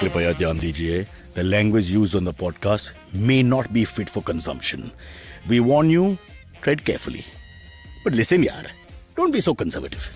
कृपया ध्यान दीजिए. The language used on the podcast may not be fit for consumption. We warn you, tread carefully. But listen, yaar, don't be so conservative.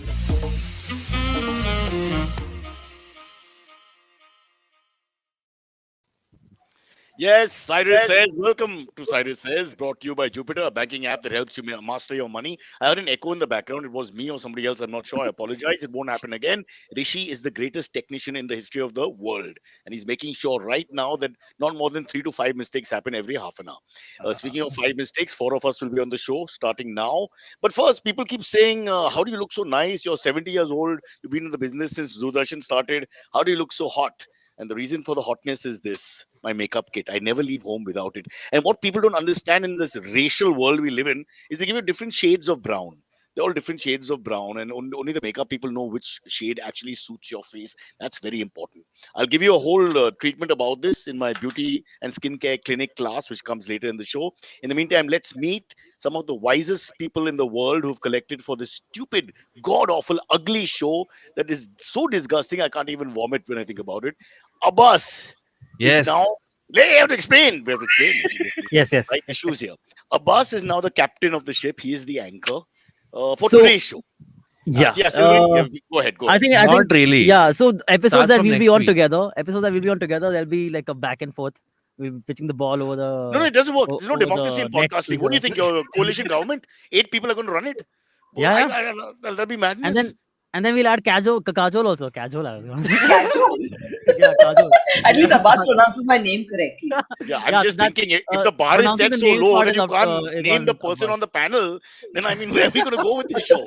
Yes, Cyrus says, welcome to Cyrus Says, brought to you by Jupiter, a banking app that helps you master your money. I heard an echo in the background. It was me or somebody else. I'm not sure. I apologize. It won't happen again. Rishi is the greatest technician in the history of the world. And he's making sure right now that not more than 3 to 5 mistakes happen every half an hour. Speaking of 5 mistakes, 4 of us will be on the show starting now. But first, people keep saying, how do you look so nice? You're 70 years old. You've been in the business since Doordarshan started. How do you look so hot? And the reason for the hotness is this: my makeup kit. I never leave home without it. And what people don't understand in this racial world we live in is they give you different shades of brown. They're all different shades of brown, and only the makeup people know which shade actually suits your face. That's very important. I'll give you a whole treatment about this in my beauty and skincare clinic class, which comes later in the show. In the meantime, let's meet some of the wisest people in the world who've collected for this stupid, god awful, ugly show that is so disgusting. I can't even vomit when I think about it. Abbas is now. Yes. We have to explain. We have to explain. Yes, yes. Right issues here. Abbas is now the captain of the ship. He is the anchor for So, today's show. yeah. Silverie, go ahead. Go I ahead. think Not really. yeah. So episodes Starts that from we'll be next on week. together, there'll be like a back and forth. We'll be pitching the ball over the. No, it doesn't work. There's no over democracy in the net podcasting. to What do you the- think? Your coalition government? 8 people are going to run it? Well, Yeah, yeah. I don't know. That'll be madness. And then we'll add Kajol also. Kajol. I was gonna say. Cajol. Yeah, Kajol. At least Abbas pronounces my name correctly. Yeah, I'm Yeah, just so that, thinking if the bar is pronouncing set the so name low part that is you up- can't is name on the person Abbas. on the panel, then I mean, where are we going to go with this show?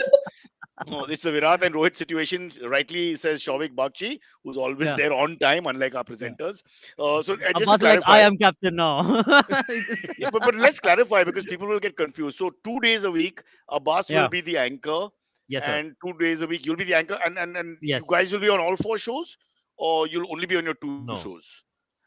Oh, this is a Virat and Rohit situation. Rightly says Shavik Bakshi, who's always Yeah. there on time, unlike our presenters. So just to Abbas is like, clarify, I am captain now. yeah, but let's clarify because people will get confused. So 2 days a week, Abbas Yeah. will be the anchor, Yes, sir. and 2 days a week you'll be the anchor, and you Yes. guys will be on all 4 shows, or you'll only be on your two No. shows.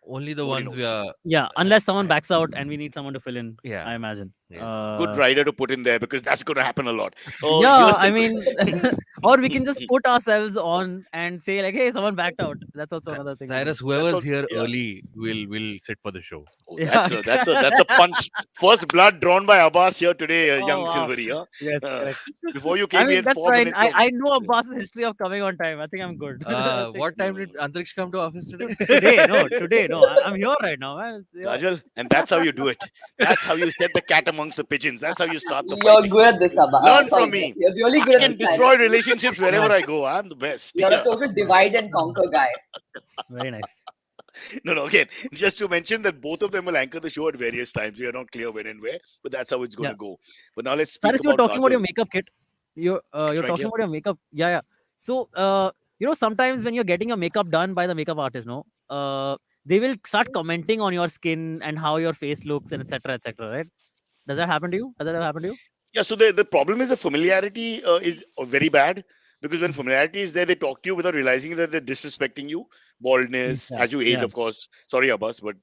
Only the Nobody ones knows. we are. Yeah, unless someone backs out and we need someone to fill in. Yeah. I imagine. Yes. Good rider to put in there because that's going to happen a lot. Yeah, Here's the- I mean, or we can just put ourselves on and say like, hey, someone backed out. That's also another thing. Cyrus, all- whoever's here yeah. early will sit for the show. Oh, Yeah. that's a punch. First blood drawn by Abbas here today, Oh, young wow. Silverie. Huh? Yes, Uh, correct. Before you I came, we mean, had that's 4 fine. minutes. Of, I know Abbas's history of coming on time. I think I'm good. What time did Antariksh come to office today? Today, no. I'm here right now, man. Yeah. Kajol, and that's how you do it. That's how you set the cat amongst the pigeons. That's how you start the You're fighting. good at this, Abbas. Learn Sorry, from me. You're really I good at can this. destroy Cyrus. relationships wherever I go. I'm the best. You're a total divide and conquer guy. Very nice. No. Again, just to mention that both of them will anchor the show at various times. We are not clear when and where, but that's how it's going to go. But now let's speak Cyrus, you were about talking about your Kajol. makeup kit. You're right, talking yeah. about your makeup. Yeah. So sometimes when you're getting your makeup done by the makeup artist, they will start commenting on your skin and how your face looks and etc. Right? Does that happen to you? Has that ever happened to you? Yeah, so the problem is the familiarity is very bad because when familiarity is there, they talk to you without realizing that they're disrespecting you. Baldness, Yeah, as you age, yeah. of course. Sorry, Abbas, but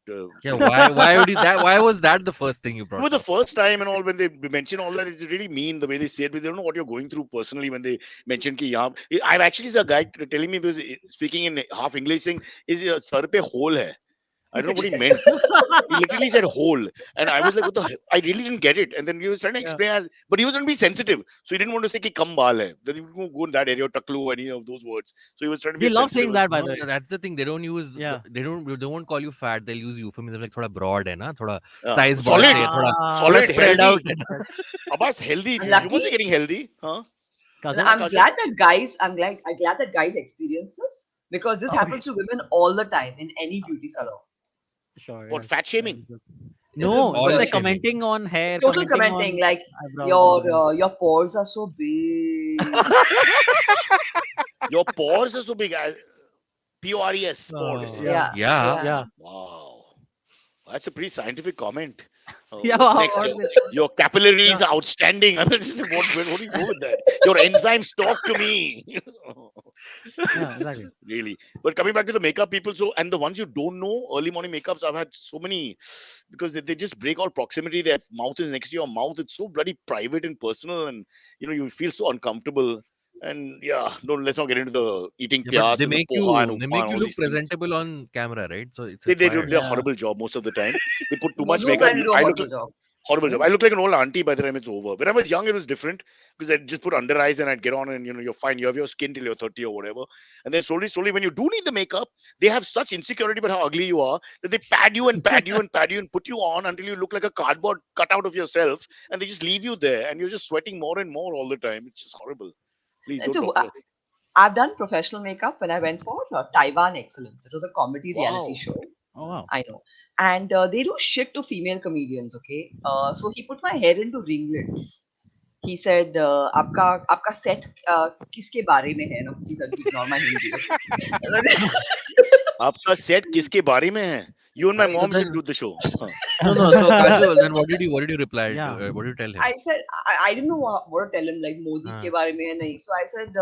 Yeah, why would you that? Why was that the first thing you brought for the up? first time and all, when they mention all that, it's really mean the way they say it. But they don't know what you're going through personally when they mention ki yahan. I've actually seen a guy telling me because speaking in half English saying is sar pe hole hai. I don't know what he meant. He literally said hole, and I was like, "What the? I really didn't get it." And then he was trying to explain but he was going to be sensitive, so he didn't want to say "ki kam baal hai." That he would go in that area, taklu, any of those words. So he was trying to be. They love sensitive. saying that, by No, the way. that's the thing. They don't use. Yeah. They won't call you fat. They'll use euphemism like thoda broad hai na, thoda Yeah. size Solid. बढ़ के, thoda Solid, spread healthy. out hai na. Abbas, healthy. You Lucky- must be getting healthy, huh? Kajol? I'm Kajol? glad that guys. I'm glad that guys experience this because this happens to women all the time in any beauty salon. Sure. What, yes. fat shaming? No, All just like shaming. commenting on hair. Total commenting commenting on like eyebrows. your pores are so big. Your pores are so big. Pores, pores. Oh, Yeah. Yeah. Yeah. Wow. That's a pretty scientific comment. Yeah, What's wow, next? what Your capillaries are outstanding. I mean, where do you go with that? Your enzymes talk to me. Yeah, exactly. Really. But coming back to the makeup people, so and the ones you don't know, early morning makeups, I've had so many because they just break all proximity. Their mouth is next to your mouth. It's so bloody private and personal, and you feel so uncomfortable. And yeah, let's not get into the eating Yeah, but pyas they and the make poha and you they upma make and you all look these things. presentable on camera, right? So it's They do required. a horrible job most of the time. They put too much Most of the makeup. time you do a I look horrible job. horrible job. I look like an old auntie by the time it's over. When I was young, it was different because I'd just put under eyes and I'd get on and you're fine. You have your skin till you're 30 or whatever. And then slowly, when you do need the makeup, they have such insecurity about how ugly you are that they pad you and pad you and pad you and put you on until you look like a cardboard cutout of yourself, and they just leave you there and you're just sweating more and more all the time. It's just horrible. Please don't So talk about. I've done professional makeup when I went for Taiwan Excellence. It was a comedy reality Wow. show. Oh wow. I know. And they do shit to female comedians, okay? So he put my hair into ringlets. He said, आपका set किसके बारे में है? No, please ignore my Hindi. Okay? आपका set किसके बारे में है? You and my So mom then, should do the show. Huh. no. So Kajol, then what did you reply? Yeah. What did you tell him? I said, I didn't know what to tell him, like Modi हाँ. के बारे में है नहीं. So I said,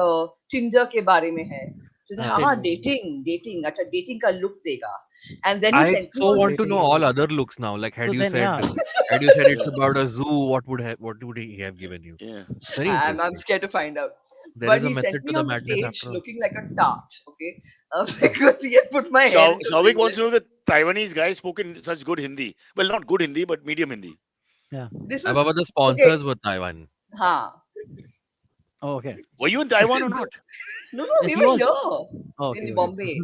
Tinder के बारे में है. So he said, हाँ. हाँ, dating. अच्छा, dating का look देगा. And then he I sent me so all want this to know all other looks now. Like, So had you then, said, yeah. it's Yeah. about a zoo, what would he have given you? Yeah. It's very I'm interesting. scared to find out. There But is a he method sent to me the on the madness stage after all. looking like a tart, okay? Because he had put my hair into Shavik wants to know ringlets. that Taiwanese guy spoke in such good Hindi. Well, not good Hindi, but medium Hindi. This was About the okay. sponsors were Taiwan. Huh. Oh, okay. Were you in Taiwan or not? No, Yes, we he were was. here Oh, okay. in Okay. Bombay.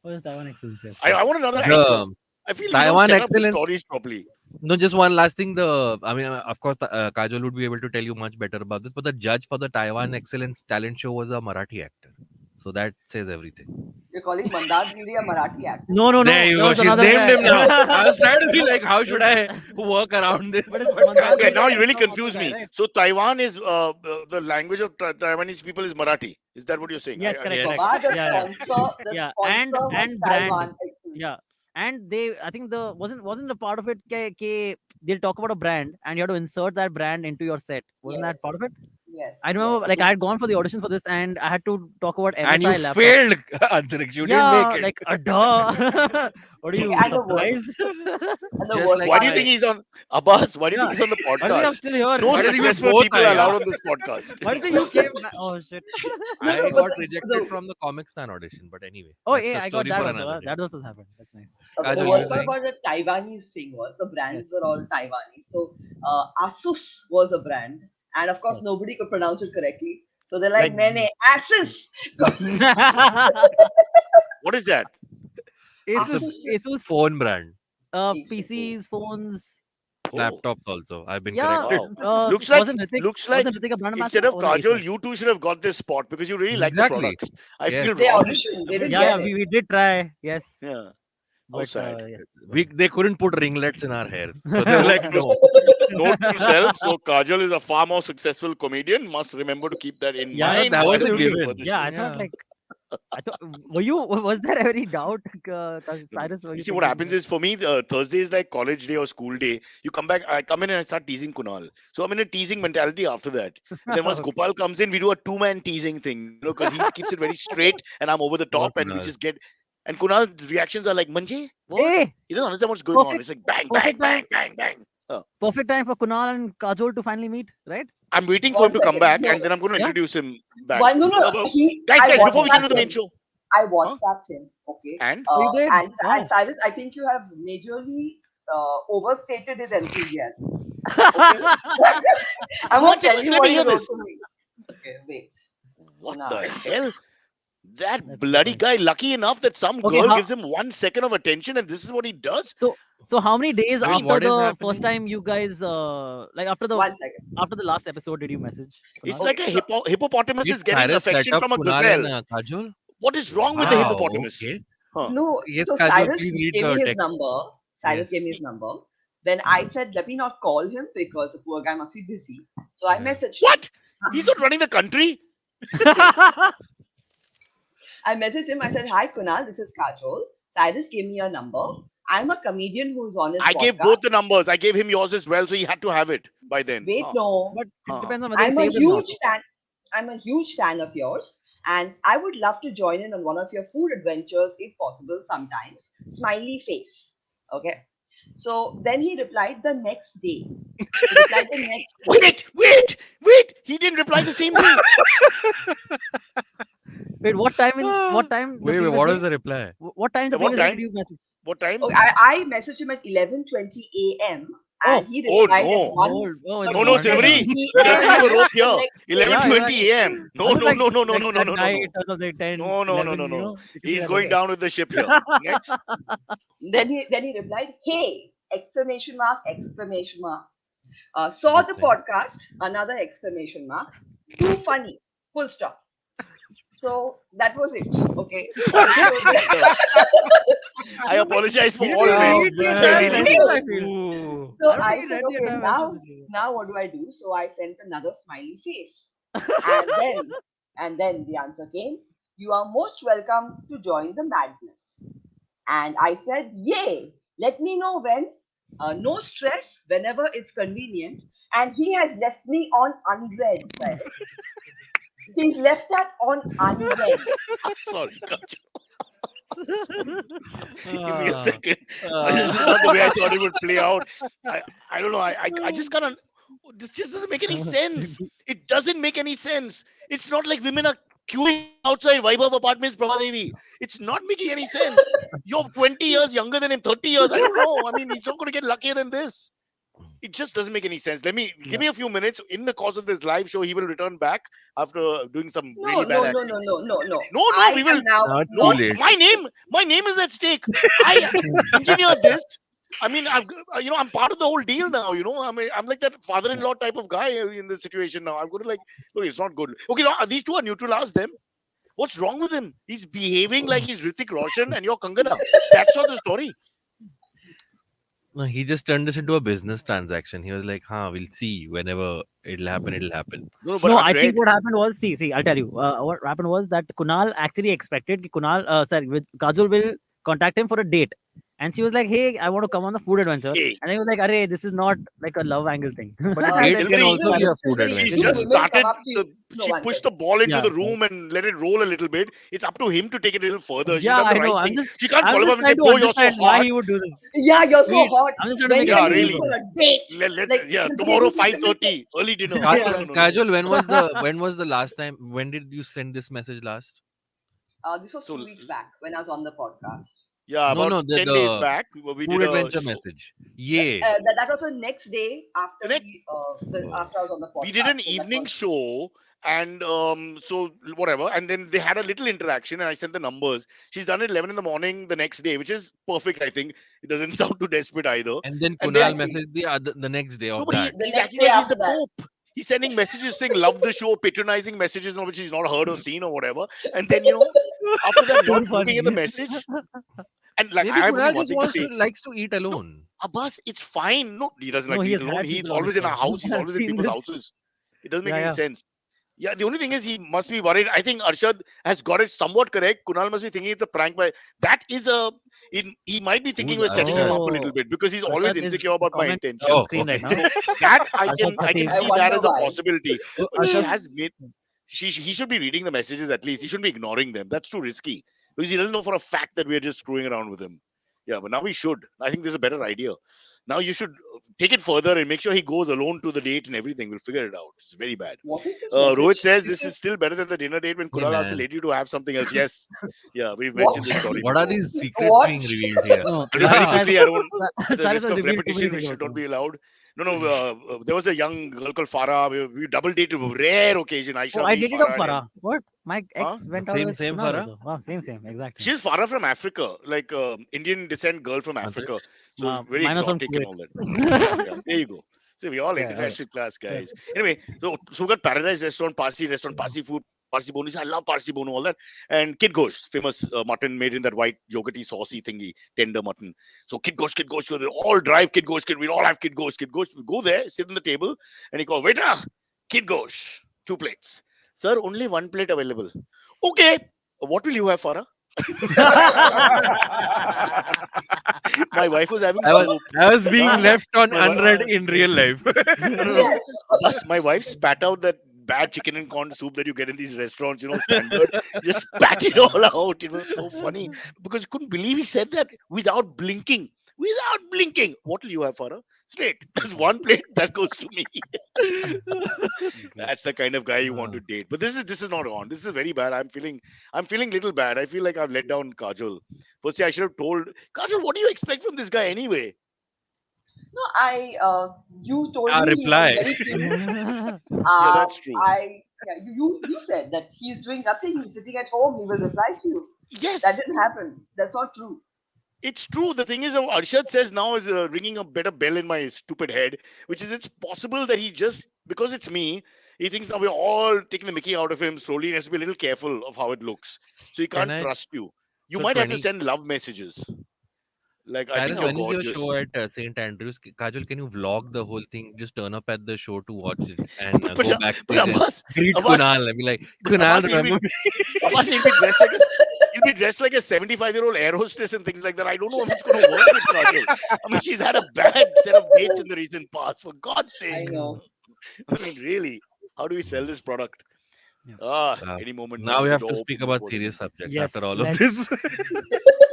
Oh, yes, Taiwan Excellence. Yes. I want another angle. The I feel we don't Taiwan set up the excellence. stories properly. No, just one last thing. Of course, Kajol would be able to tell you much better about this. But the judge for the Taiwan Excellence talent show was a Marathi actor, so that says everything. You're calling Mandar Giri a Marathi actor? No. There you There go. was She's another named guy. him now. I was trying to be like, how should I work around this? But it's But Mandar Okay, Giri now you and really some other confuse guy, me. right? So Taiwan is the language of Taiwanese people is Marathi. Is that what you're saying? Yes, correct. Yes. Baba, the Yeah. sponsor, the Yeah, sponsor was and brand. Taiwan Excellence. Yeah, and they, I think the wasn't a part of it. They'll talk about a brand, and you have to insert that brand into your set. Wasn't that part of it? Yes. I remember, yes. like, I had gone for the audition for this, and I had to talk about MSI and you laptop. failed, Antariksh. You Yeah, didn't make it. like a duh. What are you And the worst- surprised? And the Just worst like Why do you part think is- he's on Abbas? Why do you Yeah. think he's on the Why do you think I'm podcast? still here? No Why do you think we successful both people are are here? allowed on this podcast. Why do you think you came back? Oh shit. I No, but got the- rejected the- from the Comic Stan audition, but anyway. Oh that's a yeah, I got story that for also. another day. That also happened. That's nice. Kajol, the you worst were part saying? about the Taiwanese thing was the brands Yes. were all Taiwanese. So Asus was a brand, and of course Yes. nobody could pronounce it correctly. So they're like, Like- "Nene, Asus." What is that? Asus, Asus. Asus, Phone brand, Asus. PCs, phones. Oh, laptops also. I've been Yeah, corrected. Wow. Looks like- wasn't Hrithik a brand Instead ambassador? of Or was it Kajol, Asus? you two should have got this spot because you really like Exactly. the products. I Yes. feel They wrong. auditioned. They I feel didn't Yeah, get sad. it. we did try. Yes. Yeah. How But sad. yes. They couldn't put ringlets in our hairs, so they were like, no. Note to self. So Kajol is a far more successful comedian. Must remember to keep that in Yeah, mind. that was a while looking given. for the Yeah, I shows. thought like, was there any doubt, Cyrus? were You you see, what thinking happens is for me, Thursday is like college day or school day. You come back, I come in and I start teasing Kunal. So I'm in a teasing mentality after that. And then once Okay. Gopal comes in, we do a two-man teasing thing, because he keeps it very straight and I'm over the Poor top, and we Kunal. just get. And Kunal's reactions are like, Manje, what? Hey, He doesn't understand what's going on. Perfect- It's like bang, bang, perfect bang, time. bang, bang. perfect time for Kunal and Kajol to finally meet, right? I'm waiting for him to come back, No. and then I'm going to Yeah. introduce him back. Why no? Guys, I before we get into the WhatsApped main him. show. I WhatsApped him. Okay. And? Oh, you did? And Wow. Cyrus, I think you have majorly overstated his enthusiasm. Okay. I'm One not second, telling you let what me he hear wrote this. to me. Okay, wait. What Kunal. the hell? That That's bloody fine. guy, lucky enough that some Okay, girl how- gives him 1 second of attention, and this is what he does. So how many days I mean, after what is the happening? first time you guys like after the 1 second. last episode did you message? It's Kunal? like a hippopotamus Did is getting Cyrus set affection up from a Kunal gazelle. and Kajol? What is wrong with the Wow, hippopotamus? okay. Huh. No, Yes, so Kajol, Cyrus please read gave the me his text. number. Cyrus Yes. gave me his number. Then I said, let me not call him because the poor guy must be busy. So I Yeah. messaged him. What? He's not running the country. I messaged him. I said, hi, Kunal, this is Kajol. Cyrus gave me your number. I'm a comedian who's on his I gave podcast. both the numbers. I gave him yours as well, so he had to have it by then. Wait, Huh. no. But Huh. it depends on whether I'm you a saved it or not. huge fan. I'm a huge fan of yours, and I would love to join in on one of your food adventures if possible. Sometimes, smiley face. Okay. So then he replied the next day. He replied the next day. Wait! He didn't reply the same day. Wait, what time what time the Wait, previous what day? was the reply? What time the What previous day time? did you message? What time? Okay, I messaged him at 11:20 a.m. and Oh, he Oh replied at no. 1 oh, in the No, morning. 1:30 Silverie. He doesn't p.m. give a rope the here. next Yeah, day. 11:20 exactly. a.m. I No, was no, like no, no, no, like no, no, at no, no, night no. or something, 10, No, no, no, 11, no, no. it should be He's that, going okay. down with the ship here. Next. Then he replied, "Hey!" Exclamation mark! Exclamation mark! Saw Good the thing. podcast! Another exclamation mark! Too funny! Full stop. So that was it. Okay. Sir, I apologize for He all didn't even men. read the I entire really message, do. I feel. Ooh. So I don't I think he said, read the okay, entire now message. now what do I do? So I sent another smiley face. And then the answer came, "You are most welcome to join the madness." And I said, "Yay! Let me know when. No stress, whenever it's convenient." And he has left me on unread, Cyrus. He's left that on unread. Sorry, Kajol. Give me a Ah, second. This is not the way I thought it would play out. I don't know. I just can't. This just doesn't make any sense. It doesn't make any sense. It's not like women are queuing outside Vaibhav Apartments, Prabhadevi. It's not making any sense. You're 20 years younger than him, 30 years. I don't know. I mean, he's not going to get luckier than this. It just doesn't make any sense. Give me a few minutes. In the course of this live show, he will return back after doing some No, really no, bad no, acting. no, no, no, no. No, I we am will. now Now it's too not late. interested. My name is at stake. I engineered this. I mean, I'm part of the whole deal now. I'm like that father-in-law type of guy in this situation now. I'm going to like, look, it's not good. Okay, no, these two are neutral. Ask them. What's wrong with him? He's behaving like he's Hrithik Roshan and you're Kangana. That's not the story. No, he just turned this into a business transaction. He was like, we'll see. Whenever it'll happen, it'll happen. No, but No, I think unread. what happened was, see, I'll tell you. What happened was that Kunal actually expected with Kajol will contact him for a date. And she was like, hey, I want to come on the food adventure. Hey, And he was like, Arey, this is not like a love angle thing. But Date then, can Silverie, also be a food Silverie, she's adventure. do just women come started up to you? No, she one pushed the second. ball into yeah, the room and let it roll a little bit. It's up to him to take it a little further. She's yeah, done the I know. right thing. She can't I'm call him just up and say, trying to bro, you're so understand why hot. he would do this. Yeah, you're so We, hot. I'm just trying to When make yeah, can sense we of meet this. really. for a date? Let, yeah, The tomorrow baby people will 5:30 early dinner. Kajol, No. Kajol, when was the last time? When did you send this message last? This was So 2 weeks back when I was on the podcast. yeah, No, about no, 10 days the back we food did a adventure show. message. Yay. That was the next day after Correct. after I was on the We did an podcast. So that evening was show and so whatever, and then they had a little interaction and I sent the numbers. She's done it 11 in the morning the next day, which is perfect. I think it doesn't sound too desperate either. And then And then Kunal exactly messaged the next day no, of but that. the he's next acting day like he's after the that. Pope. He's sending messages saying love the show, patronizing messages which he's not heard or seen or whatever. And then after that, not Too looking at the funny. message. And like Maybe I have only Kunal one just thing to say. likes to eat No, alone. Abbas, it's fine. No, he doesn't No, like to he eat has alone. had He's people on his always in show. our house. He's I've always in seen people's this. houses. It doesn't make Yeah, any yeah. sense. Yeah, the only thing is he must be worried. I think Arshad has got it somewhat correct. Kunal must be thinking it's a prank. But that is he might be thinking Who's we're setting him up a Arshad? little Oh, bit because he's always Arshad is insecure about my commenting on intentions. screen right Okay. now. So that Arshad I can Patel. I see that wonder as a why. possibility. So But she Arshad, has made he should be reading the messages at least. He shouldn't be ignoring them. That's too risky because he doesn't know for a fact that we're just screwing around with him. Yeah, but now we should. I think this is a better idea. Now you should take it further and make sure he goes alone to the date and everything. We'll figure it out. It's very bad. What is this Rohit message? says This this is is still better than the dinner date when Hey Kunal asked the man, lady to have something else. Yes. Yeah, we've what? mentioned this story what are before. these secrets What? being revealed here? no, I'll do very Cyrus, quickly. I don't, at the Cyrus risk has of revealed too many repetition, which things should about not be him. allowed. No. There was a young girl called Farah. We double dated, rare occasion. Oh, Aisha, I me, dated up Farah, and him. Farah. What? My Huh? ex went out Same with same Kunal Farah. also. Wow, same, exactly. She's Farah from Africa, like Indian descent girl from Africa. Antariksh. So very Mine was from exotic and Kuwait. all that. Yeah, there you go. So we all Yeah, okay. international class Yeah. guys. Anyway, so we got Paradise Restaurant, Parsi food, Parsi Bonu. I love Parsi Bonu, all that. And Kid Gosh, famous mutton made in that white yogurty saucy thingy, tender mutton. So Kid Gosh, they all drive Kid Gosh, we all have Kid Gosh. We go there, sit on the table, and he called, waiter, Kid Gosh, 2 plates. Sir, only 1 plate available. Okay. What will you have, Farah? My wife was having soup. I was being Huh? left on My wife, unread in real life. no. Yes. Plus, my wife spat out that bad chicken and corn soup that you get in these restaurants, standard. Just spat it all out. It was so funny because you couldn't believe he said that without blinking. without blinking. What will you have, Farah? Straight. There's one plate that goes to me. That's the kind of guy you want to date. But this is not on. This is very bad. I'm feeling little bad. I feel like I've let down Kajol. Firstly, I should have told Kajol, what do you expect from this guy anyway? No, you told me he was reply. very cute. Yeah, that's true. You said that he's doing nothing. He's sitting at home. He will reply to you. Yes, That didn't happen. That's not true. it's true. The thing is, Arshad says now is ringing a better bell in my stupid head, which is it's possible that he just, because it's me, he thinks now we're all taking the mickey out of him slowly and has to be a little careful of how it looks. So he Can can't I? trust you. You So might have to 20. send love messages. Like, I think Cyrus, you're when is your gorgeous. show at St. Andrews? Kajol, can you vlog the whole thing? Just turn up at the show to watch it and But, go but backstage and Abbas, greet Abbas, Kunal and be like, Kunal, Abbas, remember me? Abbas, he'll be dressed like a 75-year-old air hostess and things like that. I don't know if it's going to work with Kajol. I mean, she's had a bad set of dates in the recent past. For God's I sake, know. I mean, really, how do we sell this product? Wow. Any moment Now now we the have door to speak opens, about unfortunately. serious subjects Yes, after all of let's- this.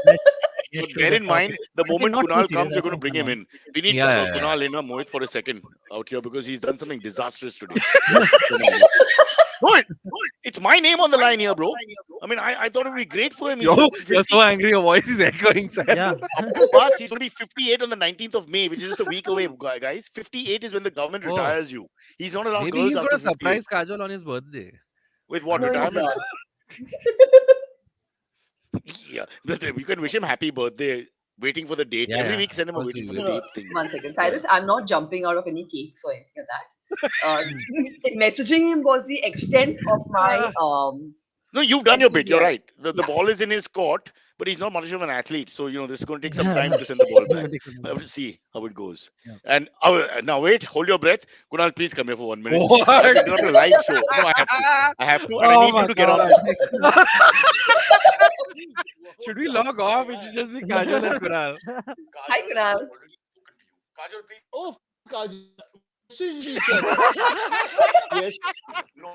Let's get But to bear the in mind, topic. the Honestly, moment not too Kunal serious, comes, I we're going to think, bring come him on. in. We need Yeah, yeah, Kunal in Mohit for a second out here because he's done something disastrous today. No, it's my name on the line here, bro. I mean, I thought it would be great for him. He's Yo, you're 50 so angry. Your voice is echoing. Cyrus. Yeah. Abbas, he's going to be 58 on the 19th of May, which is just a week away, guys. 58 is when the government Oh. retires you. He's not allowed Maybe girls he's after going to 58. surprise Kajol on his birthday. With what, No, he's retirement? not. Yeah, you can wish him happy birthday. Waiting for the date. Yeah, Every yeah. week, send him a Of course waiting we for the No, date thing. 1 second. Cyrus, I'm not jumping out of any cakes or anything like that. Messaging him was the extent of my No, you've done your bit. You're enthusiasm. right. The Yeah. ball is in his court, but he's not much of an athlete. So, this is going to take some time to send the ball back. I have to see how it goes. Yeah. And now, wait, hold your breath. Kunal, please come here for 1 minute. What? I have to interrupt a live show. No, I have to. I have to, and I Oh need my you to get on God. this. Should we log off? It should just be Kajol and Kunal. Hi, Kunal. Kajol, please. Oh, Kajol. Messaged each other. Yes. No.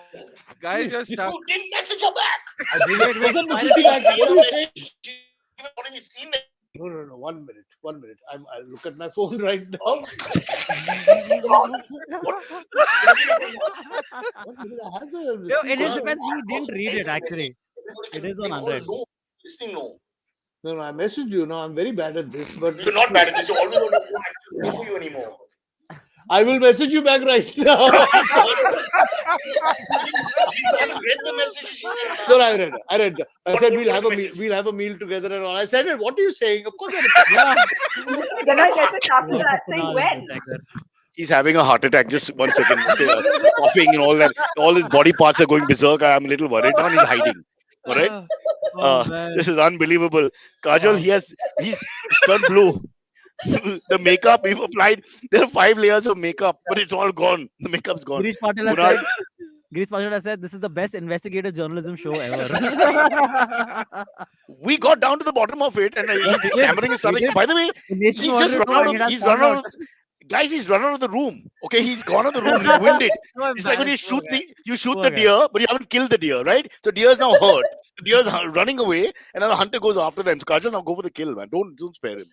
Guys, you're stuck. You didn't message her back. I didn't. Wasn't Cyrus, messaging back. What are you saying? You've already seen it. No. 1 minute. 1 minute. I'll look at my phone right now. 1 minute. I have the. Yo, in his screenshot. defense, he didn't read it actually. It is on unread. Listening, no. No, I messaged you. No, I'm very bad at this, but You're not bad at this. You're always on your phone. I can't for you anymore. I will message you back right now. You haven't read the message she sent. No, I read it. I read it. I What- said what we'll have a was meal. message? We'll have a meal together and all. I said it. What are you saying? Of course, I Then I get it after Lots that of saying Kunal when. is like that. He's having a heart attack. Just 1 second. Okay, coughing and all that. All his body parts are going berserk. I'm a little worried. Now he's hiding. All right. Oh, man. This is unbelievable. Kajol, he's turned blue. The makeup we've applied. There are 5 layers of makeup, but it's all gone. The makeup's gone. Girish Patil has Kunal- said, Girish Patil has said, this is the best investigative journalism show ever. We got down to the bottom of it, and his tampering is starting. By the way, The nation he's wanted just to run know out and it of. has He's come run out. out. Guys, he's run out of the room. Okay, he's gone out of the room. He's winded. So It's like when you embarrassed, shoot poor guy. you shoot Poor the guy. deer, but you haven't killed the deer, right? So deer is now hurt. The deer is running away, and now the hunter goes after them. So Kajal, now go for the kill, man. Don't spare him.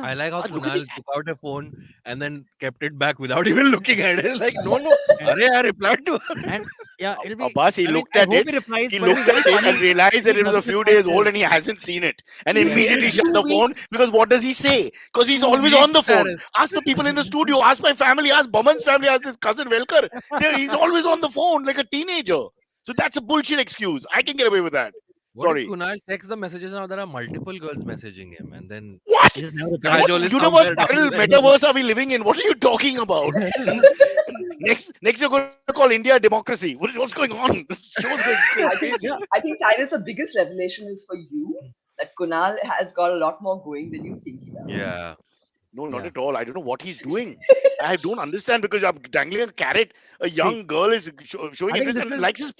I like how Look at Kunal took out a phone and then kept it back without even looking at it. Like, no. Arey, I replied to her. And yeah, it'll be. Abbas, he I mean, looked I at hope it. He, replies, He but it'll looked be at very it and funny. realized that He it was a doesn't few reply days to old it. and he hasn't seen it. And immediately shut the phone because what does he say? Because he's always on the phone. Cyrus. Ask the people in the studio, ask my family, ask Baman's family, ask his cousin Velkar. He's always on the phone like a teenager. So that's a bullshit excuse. I can get away with that. What Sorry. if Kunal checks the messages now? There are multiple girls messaging him, and then What? He just never replies. Kajol is Universe somewhere down parallel the line. metaverse are we living in? What are you talking about? next you're going to call India a democracy. What's going on? This show's going crazy. I think Cyrus, the biggest revelation is for you that Kunal has got a lot more going than you think he does. Yeah. No, not Yeah. at all. I don't know what he's doing. I don't understand because I'm dangling a carrot. A young girl is showing I think interest this and is- likes his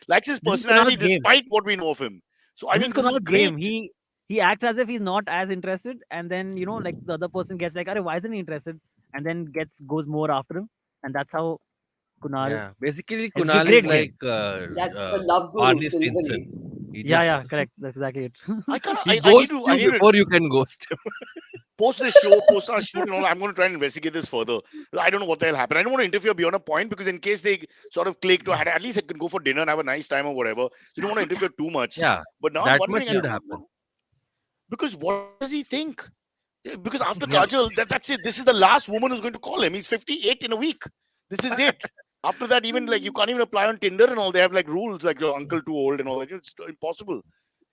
This is personality Kunal's game. despite what we know of him. So I This think is this is Kunal's great. game. He acts as if he's not as interested, and then like the other person gets like, "Arey, why isn't he interested?" And then goes more after him, and that's how Kunal. Yeah. Basically, It's a Kunal great is game. like That's the love guru, Barney Silverie. Stinson. He Yeah, just correct. That's exactly it. I can't. he I need ghosts to. I you need to before you can ghost him. post this show, post our shoot, and all. I'm going to try and investigate this further. I don't know what the hell happened. I don't want to interfere beyond a point because in case they sort of click to, at least I can go for dinner and have a nice time or whatever. So you don't want to interfere too much. Yeah, But now I'm that wondering, much should happen. because what does he think? Because after Yeah. Kajol, that's it. This is the last woman who's going to call him. He's 58 in a week. This is it. After that, even like you can't even apply on Tinder and all. They have like rules like your uncle too old and all that. It's impossible.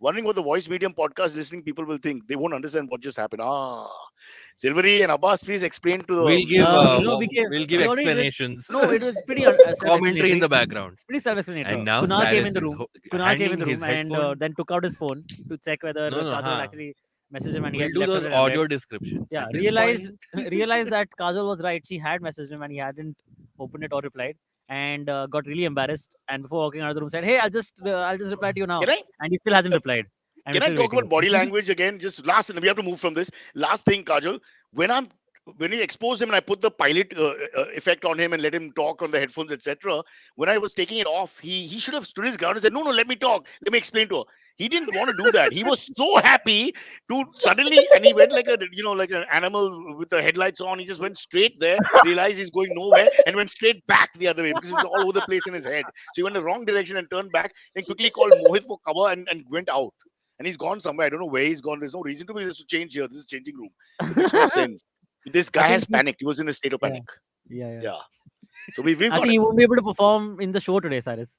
Wondering what the voice medium podcast listening people will think. They won't understand what just happened. Silverie and Abbas, please explain to the We'll give we we'll give already did- explanations. No, it was pretty Commentary in the background. It's pretty self-explanatory. And now Kunal came Cyrus in the is room. Kunal came in the handing his room and headphone. then took out his phone to check whether No, Kajol actually messaged him and he We'll had do left those us an unread. audio descriptions. Yeah, At this realized point- realized that Kajol was right. She had messaged him and he hadn't opened it or replied, and got really embarrassed. And before walking out of the room, said, "Hey, I'll just reply to you now." Can I And he still hasn't replied. And can we're I still talk waiting. about body language again? Just last, and we have to move from this. Last thing, Kajol, when you exposed him and I put the pilot effect on him and let him talk on the headphones, etc. When I was taking it off, he should have stood his ground and said, "No, let me talk. Let me explain to her." He didn't want to do that. He was so happy to suddenly, and he went like like an animal with the headlights on. He just went straight there, realized he's going nowhere, and went straight back the other way because it was all over the place in his head. So he went the wrong direction and turned back, and quickly called Mohit for cover and went out. And he's gone somewhere. I don't know where he's gone. There's no reason to be. Just to change here. This is changing room. It makes no sense. This guy think has he's- panicked. He was in a state of Yeah. panic. Yeah. Yeah. So we've I got think he won't be able to perform in the show today, Cyrus.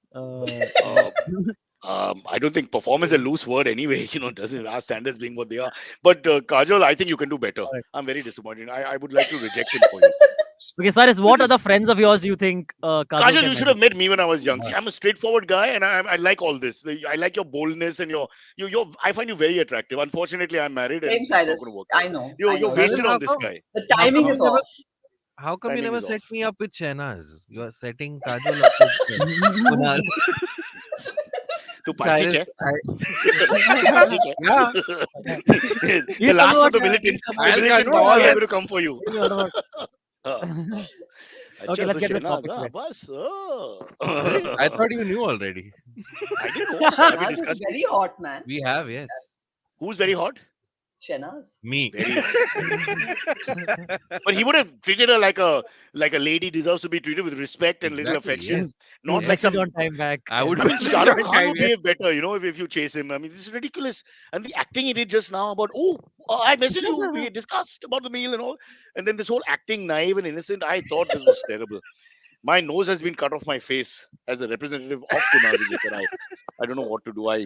I don't think perform is a loose word anyway. Doesn't our standards being what they are. But Kajol, I think you can do better. Correct. I'm very disappointed. I would like to reject him for you. Okay, Cyrus, what This other is- friends of yours do you think Kajol Kajol, can you should marry? have met me when I was young. See, I'm a straightforward guy, and I like all this. I like your boldness and your. I find you very attractive. Unfortunately, I'm married, and Same, it's not Cyrus. going to work I out. know. You're I know. wasted Cyrus, on this how guy. The timing come is you never- off. How come you Timing never is set off. me up with Shehnaz? You are setting Kajol up with Kunal. Tu Parsi Cyrus, hai? Parsi hai? yeah. The You last talk of the about- militants. you The talk about- militant no, powers yes. are going to come for you. What about- Acha, let's so get to the Shehnaz, topic today. Abbas. I thought you knew already. I didn't know. Have we Shenaz is discussed very hot, man. We have, yes. who's very hot? Shenaz. Me. Very hot. But he would have treated her like a lady deserves to be treated with respect and little Exactly, affection, yes. not Yes, like he's some. on time back. I would I mean, Yes. Shah Rukh Khan Time, would behave better, if you chase him. I mean, this is ridiculous. And the acting he did just now about, I messaged you, we discussed about the meal and all. And then this whole acting naive and innocent, I thought this was terrible. My nose has been cut off my face as a representative of Kunal Vijayakar. I don't know what to do. I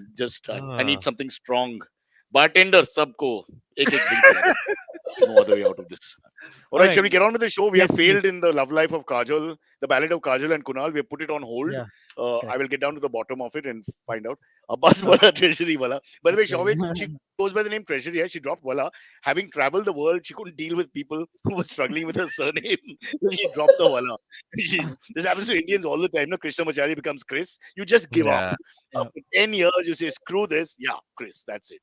need something strong. Bartender, sabko, ek drink pila do. No other way out of this. All right, Alright. shall we get on with the show? We Yes, have failed in the love life of Kajol, the ballad of Kajol and Kunal. We have put it on hold. Yeah, I will get down to the bottom of it and find out. Abbas wala, treasury wala. By the way, Shawik, she goes by the name Treasury. She dropped wala. Having traveled the world, she couldn't deal with people who were struggling with her surname. So she dropped the wala. This happens to Indians all the time. No, Krishna Machari becomes Chris. You just give up. Yeah. After 10 years, you say, screw this. Yeah, Chris, that's it.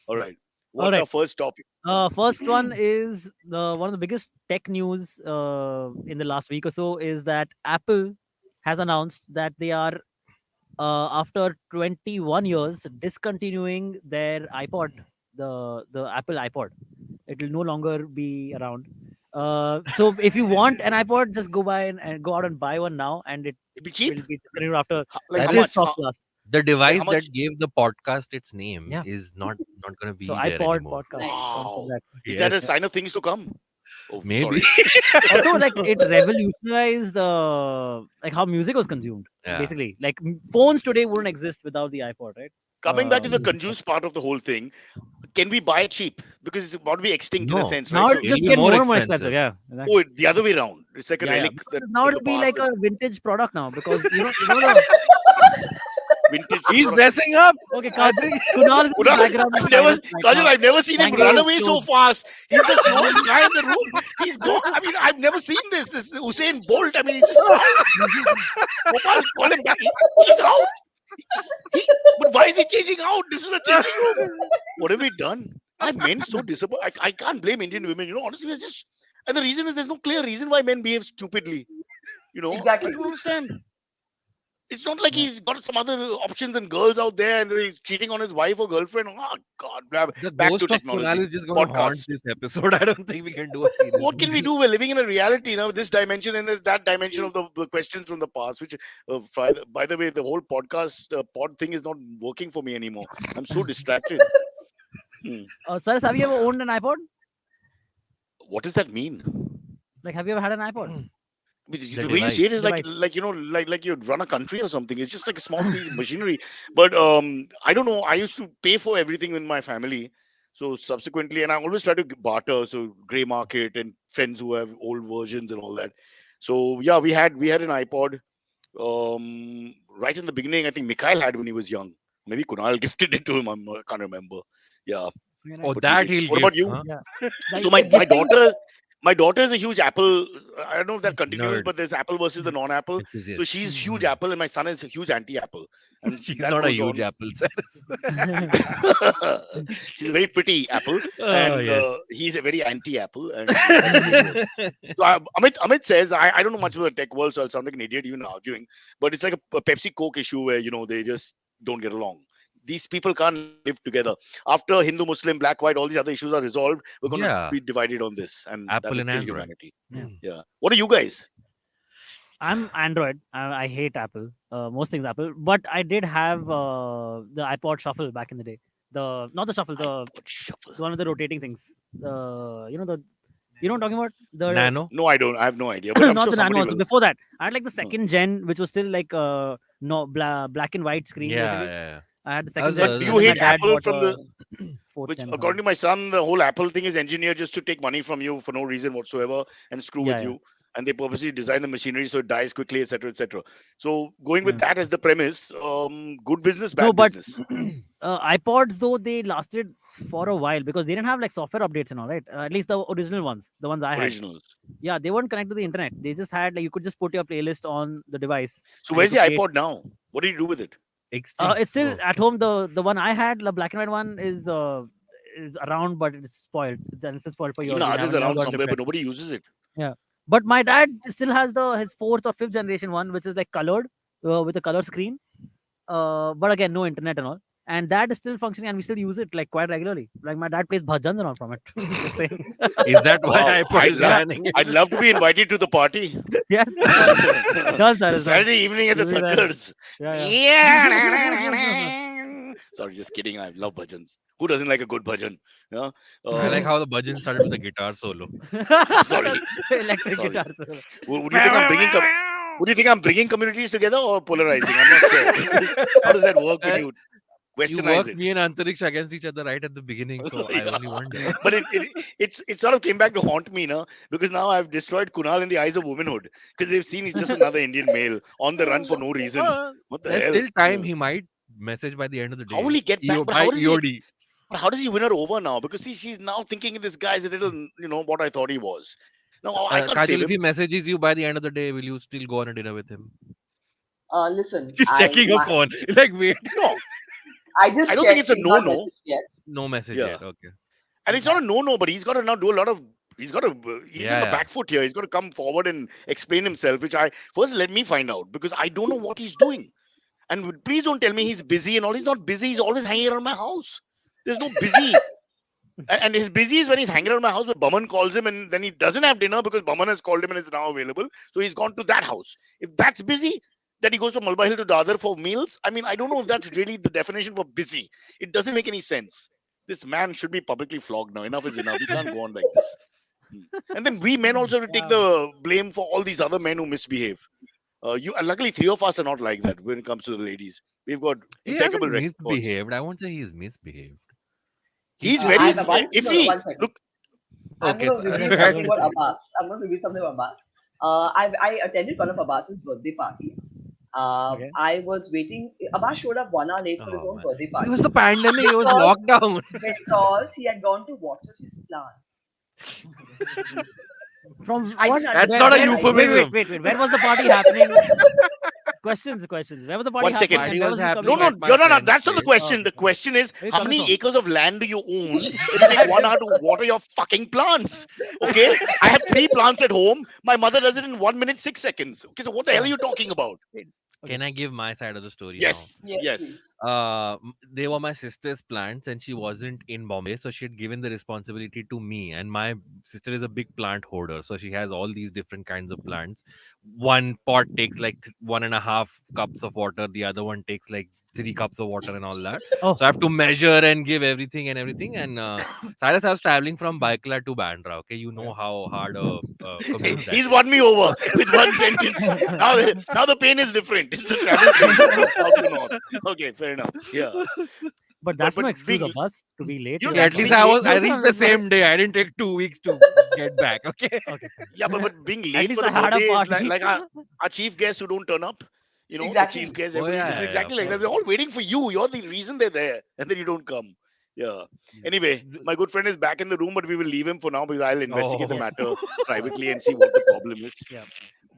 All right. What's All right. our first topic? First one is one of the biggest tech news in the last week or so is that Apple has announced that they are, after 21 years, discontinuing their iPod, the Apple iPod. It will no longer be around. So if you want an iPod, just go buy and go out and buy one now, and it It'd be will cheap. be discontinued after Like how That is much? stock last. The device how much- that gave the podcast its name Yeah. is not going to be So there iPod anymore. podcast. Wow. That. Is that a Yes. sign of things to come? Oh, Maybe. sorry. Also, like it revolutionized like how music was consumed. Yeah. Basically, like phones today wouldn't exist without the iPod, right? Coming back to the Um, conjuice part of the whole thing, can we buy it cheap? Because it's about to be extinct in a No. sense, Now right? it So, just be get more more and more expensive. expensive. Yeah. Exactly. the other way around. It's like a Yeah, yeah. relic. That Now in it'll the be like past a vintage product now because you know the vintage. He's product. dressing up. okay, Kunal is in the Kunal, background. I've with never, Cyrus right Kajol, now. I've never seen him Hanging run his away so clothes. fast. He's the slowest guy in the room. He's gone. I mean, I've never seen this. This is Usain Bolt. I mean, he's just out. Gopal, call him back. He's out. But why is he changing out? This is a changing room. What have we done? I men so disappointed. I can't blame Indian women. Honestly, it's just, and the reason is there's no clear reason why men behave stupidly. I Exactly. don't understand. It's not like he's got some other options and girls out there and then he's cheating on his wife or girlfriend. Oh God, The back to ghost of Kunal technology. is just going to haunt Podcast. this episode. I don't think we can do a serious. What can we do? We're living in a reality now. This dimension and that dimension of the questions from the past. Which, by the way, the whole podcast pod thing is not working for me anymore. I'm so distracted. Hmm. Cyrus, have you ever owned an iPod? What does that mean? Like, have you ever had an iPod? I mean, The the way you say it is device. like like you'd run a country or something. It's just like a small piece of machinery. But I don't know. I used to pay for everything in my family. So subsequently, and I always try to barter. So grey market and friends who have old versions and all that. So yeah, we had an iPod. Right in the beginning, I think Mikhail had when he was young. Maybe Kunal gifted it to him. I can't remember. Yeah. Oh, But that we did. he'll What give. about you? Huh? Yeah. Like, So my gifting- daughter is a huge Apple. I don't know if that continues, Nerd. but there's Apple versus the non-Apple. So Enthusiast. she's huge Apple, and my son is a huge anti-Apple. And She's that not a goes huge on. apple, Cyrus. She's a very pretty Apple, Oh, and yes. he's a very anti-Apple. And that's the way it works. So Amit says, I don't know much about the tech world, so I'll sound like an idiot even arguing. But it's like a Pepsi Coke issue where they just don't get along. These people can't live together. After Hindu, Muslim, black, white, all these other issues are resolved, we're going to Yeah. be divided on this, and that Apple will and kill Android. humanity. Yeah. Yeah. What are you guys? I'm Android. I hate Apple. Most things Apple. But I did have the iPod Shuffle back in the day. Not the Shuffle, the Shuffle. one with the rotating things. You know what I'm talking about? The Nano. No, I don't. I have no idea. But I'm not sure the Nano. somebody Also will. before that, I had like the second gen, which was still like no black and white screen. Yeah, basically. yeah. I had the That was second a- gen. Do you and then my hate dad Apple bought from a the- fourth Which, gen or according to my son, the whole Apple thing is engineered just to take money from you for no reason whatsoever and screw with Yeah. you. And they purposely design the machinery so it dies quickly, etc., etc. So going with Yeah. that as the premise, good business, bad No, but business. iPods though they lasted for a while because they didn't have like software updates and all, right? At least the original ones, the ones I had. Originals. Yeah, they weren't connected to the internet. They just had like you could just put your playlist on the device. So and where's you the could create- iPod now? What do you do with it? Extinct, It's still bro. at home. The one I had, the black and white one, is around, but it's spoiled. It's been spoiled for years. Even ours It is never around got somewhere, but repaired. nobody uses it. But my dad still has his fourth or fifth generation one, which is like colored with a color screen. But again, no internet and all. And that is still functioning, and we still use it like quite regularly. Like my dad plays bhajans and all from it. Just saying. Is that why Wow, iPod is I'd love- banning it? I'd love to be invited to the party. Yes. Does that? Saturday evening at the You'll be there. Thuckers. Yeah. Yeah. Sorry, just kidding. I love bhajans. Who doesn't like a good bhajan? Yeah. I like how the bhajan started with a guitar solo. Sorry. Electric Sorry. guitars. Would you think I'm bringing? Would you think I'm bringing communities together or polarizing? I'm not sure. How does that work when you You westernize worked it? me and Antariksh against each other right at the beginning, so I Yeah. only wonder. But it sort of came back to haunt me now because now I've destroyed Kunal in the eyes of womanhood because they've seen he's just another Indian male on the run for no reason. What the There's hell? still time. Yeah. He might message by the end of the day. How will he get back? But By how does he- EOD. How does he win her over now? Because see, she's now thinking this guy is a little, what I thought he was. No, I can't save Kajol, if him. he messages you by the end of the day, will you still go on a dinner with him? Listen, She's checking her phone. Like, wait, No, I just I don't think checked, it's a he's not no-no. messaged yet. no message Yeah. yet. Okay. and it's not a no, but he's got to now do a lot of. He's got to. He's Yeah, on the yeah. back foot here. He's got to come forward and explain himself. Which first let me find out because I don't know what he's doing. And please don't tell me he's busy and all. He's not busy. He's always hanging around my house. There's no busy. And his busy is when he's hanging around my house, but Baman calls him and then he doesn't have dinner because Baman has called him and is now available. So he's gone to that house. If that's busy, that he goes from Mulba Hill to Dadar for meals. I mean, I don't know if that's really the definition for busy. It doesn't make any sense. This man should be publicly flogged now. Enough is enough. We can't go on like this. And then we men also have to take the blame for all these other men who misbehave. Luckily, three of us are not like that when it comes to the ladies. We've got He impeccable hasn't records. misbehaved. I won't say he's misbehaved. He's Uh, very. I- one- If no, he one second. look, I'm Okay, going so- to reveal something about Abbas. I'm going to reveal something about Abbas. I attended one of Abbas's birthday parties. Okay. I was waiting. Abbas showed up 1 hour late for his Oh, own man. birthday It party was the pandemic. It was Because- lockdown. because he had gone to water his plants. From I what? didn't That's understand not a why. euphemism. Wait. Where was the party happening? Questions. Where was the party 1 second. happening? Party and where was he happening no, coming no, at my no, no, friend's that's not the place. question. The question is, Where you how coming many from? acres of land do you own? It will take 1 hour to water your fucking plants. Okay, I have 3 plants at home. My mother does it in 1 minute 6 seconds. Okay, so what the hell are you talking about? Can I give my side of the story Yes, Yes, yes. please. now? They were my sister's plants, and she wasn't in Bombay, so she had given the responsibility to me. And my sister is a big plant hoarder, so she has all these different kinds of plants. One pot takes like 1.5 cups of water, the other one takes like 3 cups of water, and all that. Oh, So I have to measure and give everything and everything. And Cyrus, I was traveling from Baikla to Bandra. Okay, you know how hard a commute that He's is. won me over with one sentence. Now the pain is different. It's the travel pain from south to north. Okay, fair enough. Yeah, but that's no but excuse being of us to be late. you know Yeah, that at least being late. I reached the same day. I didn't take 2 weeks to get back. Okay. Okay, fine. Yeah, but being At late least for I the had a birthday is party. like our chief guests who don't turn up. You know, the chief Exactly. guests, Oh everybody. This is yeah, exactly of like that. course. They're all waiting for you. You're the reason they're there, and then you don't come. Yeah. Anyway, my good friend is back in the room, but we will leave him for now because I'll investigate the Oh, Yes. matter privately and see what the problem is. Yeah.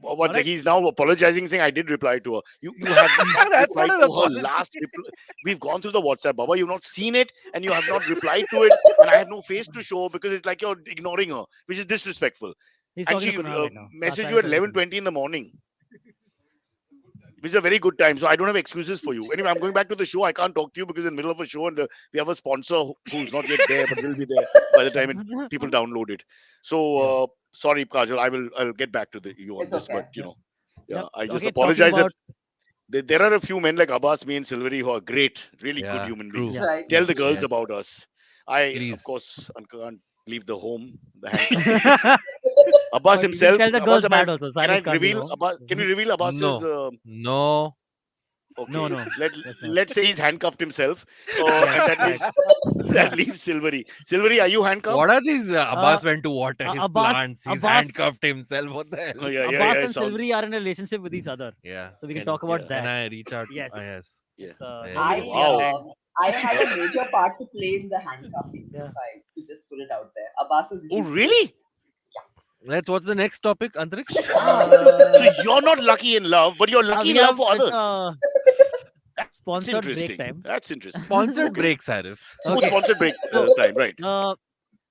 One sec, Alright. he's now apologizing, saying I did reply to her. You have not that's not replied an to her apology. last reply. We've gone through the WhatsApp, Baba. You've not seen it, and you have not replied to it, and I have no face to show because it's like you're ignoring her, which is disrespectful. He's And talking she to Kunal right now. messaged Cyrus you at talking to Kunal. 11:20 in the morning, which is a very good time. So I don't have excuses for you. Anyway, I'm going back to the show. I can't talk to you because in the middle of a show, and we have a sponsor who's not yet there, but will be there by the time people download it. So sorry, Kajal. I'll get back to you on It's this, but okay. you Yep. know, yeah, Yep. I just Okay, talking apologize that about there are a few men like Abbas, me, and Silverie who are great, really good Yeah, human true. beings. yeah. Right. Tell the girls Yes, about us. I, of please. course, can't leave the home, the handcuffed, etc. Abbas But you can himself. tell the Abbas, girls that also. can I Cyrus can't leave reveal home. Abbas? Can you reveal Abbas's? No, no. No, Okay, no. Let's not. let's say he's handcuffed himself, Yes, and that right. leaves that leaves Silverie. Silverie, are you handcuffed? What are these? Abbas went to water his Abbas, plants. He's Abbas, handcuffed himself. What the Oh hell? Abbas yeah. and Sounds Silverie are in a relationship with each other, Yeah. so we can talk about yeah Can that. I reach out? Yes, Yes. yeah. it's, There nobody you can go. see our Wow. heads. I had a major part to play in the handcuffing. Yeah. If I to just put it out there, Abbas is Oh useless. really? What's the next topic, Antariksh? So Uh, you're not lucky in love, but you're lucky we in love have for it's others. That's sponsored break interesting. time. That's interesting. Sponsored Okay. break, Cyrus. Oh, Okay, sponsored break so time, right?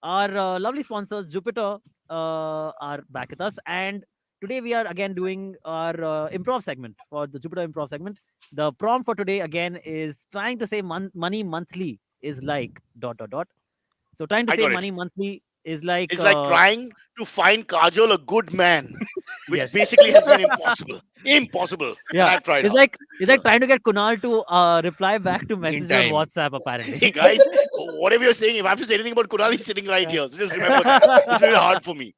our lovely sponsors Jupiter are back with us, and today we are again doing our improv segment for the Jupiter improv segment. The prompt for today again is trying to say money monthly is like dot dot dot. So trying to I say got it. money monthly is like It's like trying to find Kajol a good man, which yes, basically has been impossible. Impossible. And yeah. I've tried It's hard. like Yeah. trying to get Kunal to reply back to In messages on time. WhatsApp. Hey Apparently, guys, whatever you're saying, if I have to say anything about Kunal, he's sitting right Yeah. here. So just remember that. It's very hard for me.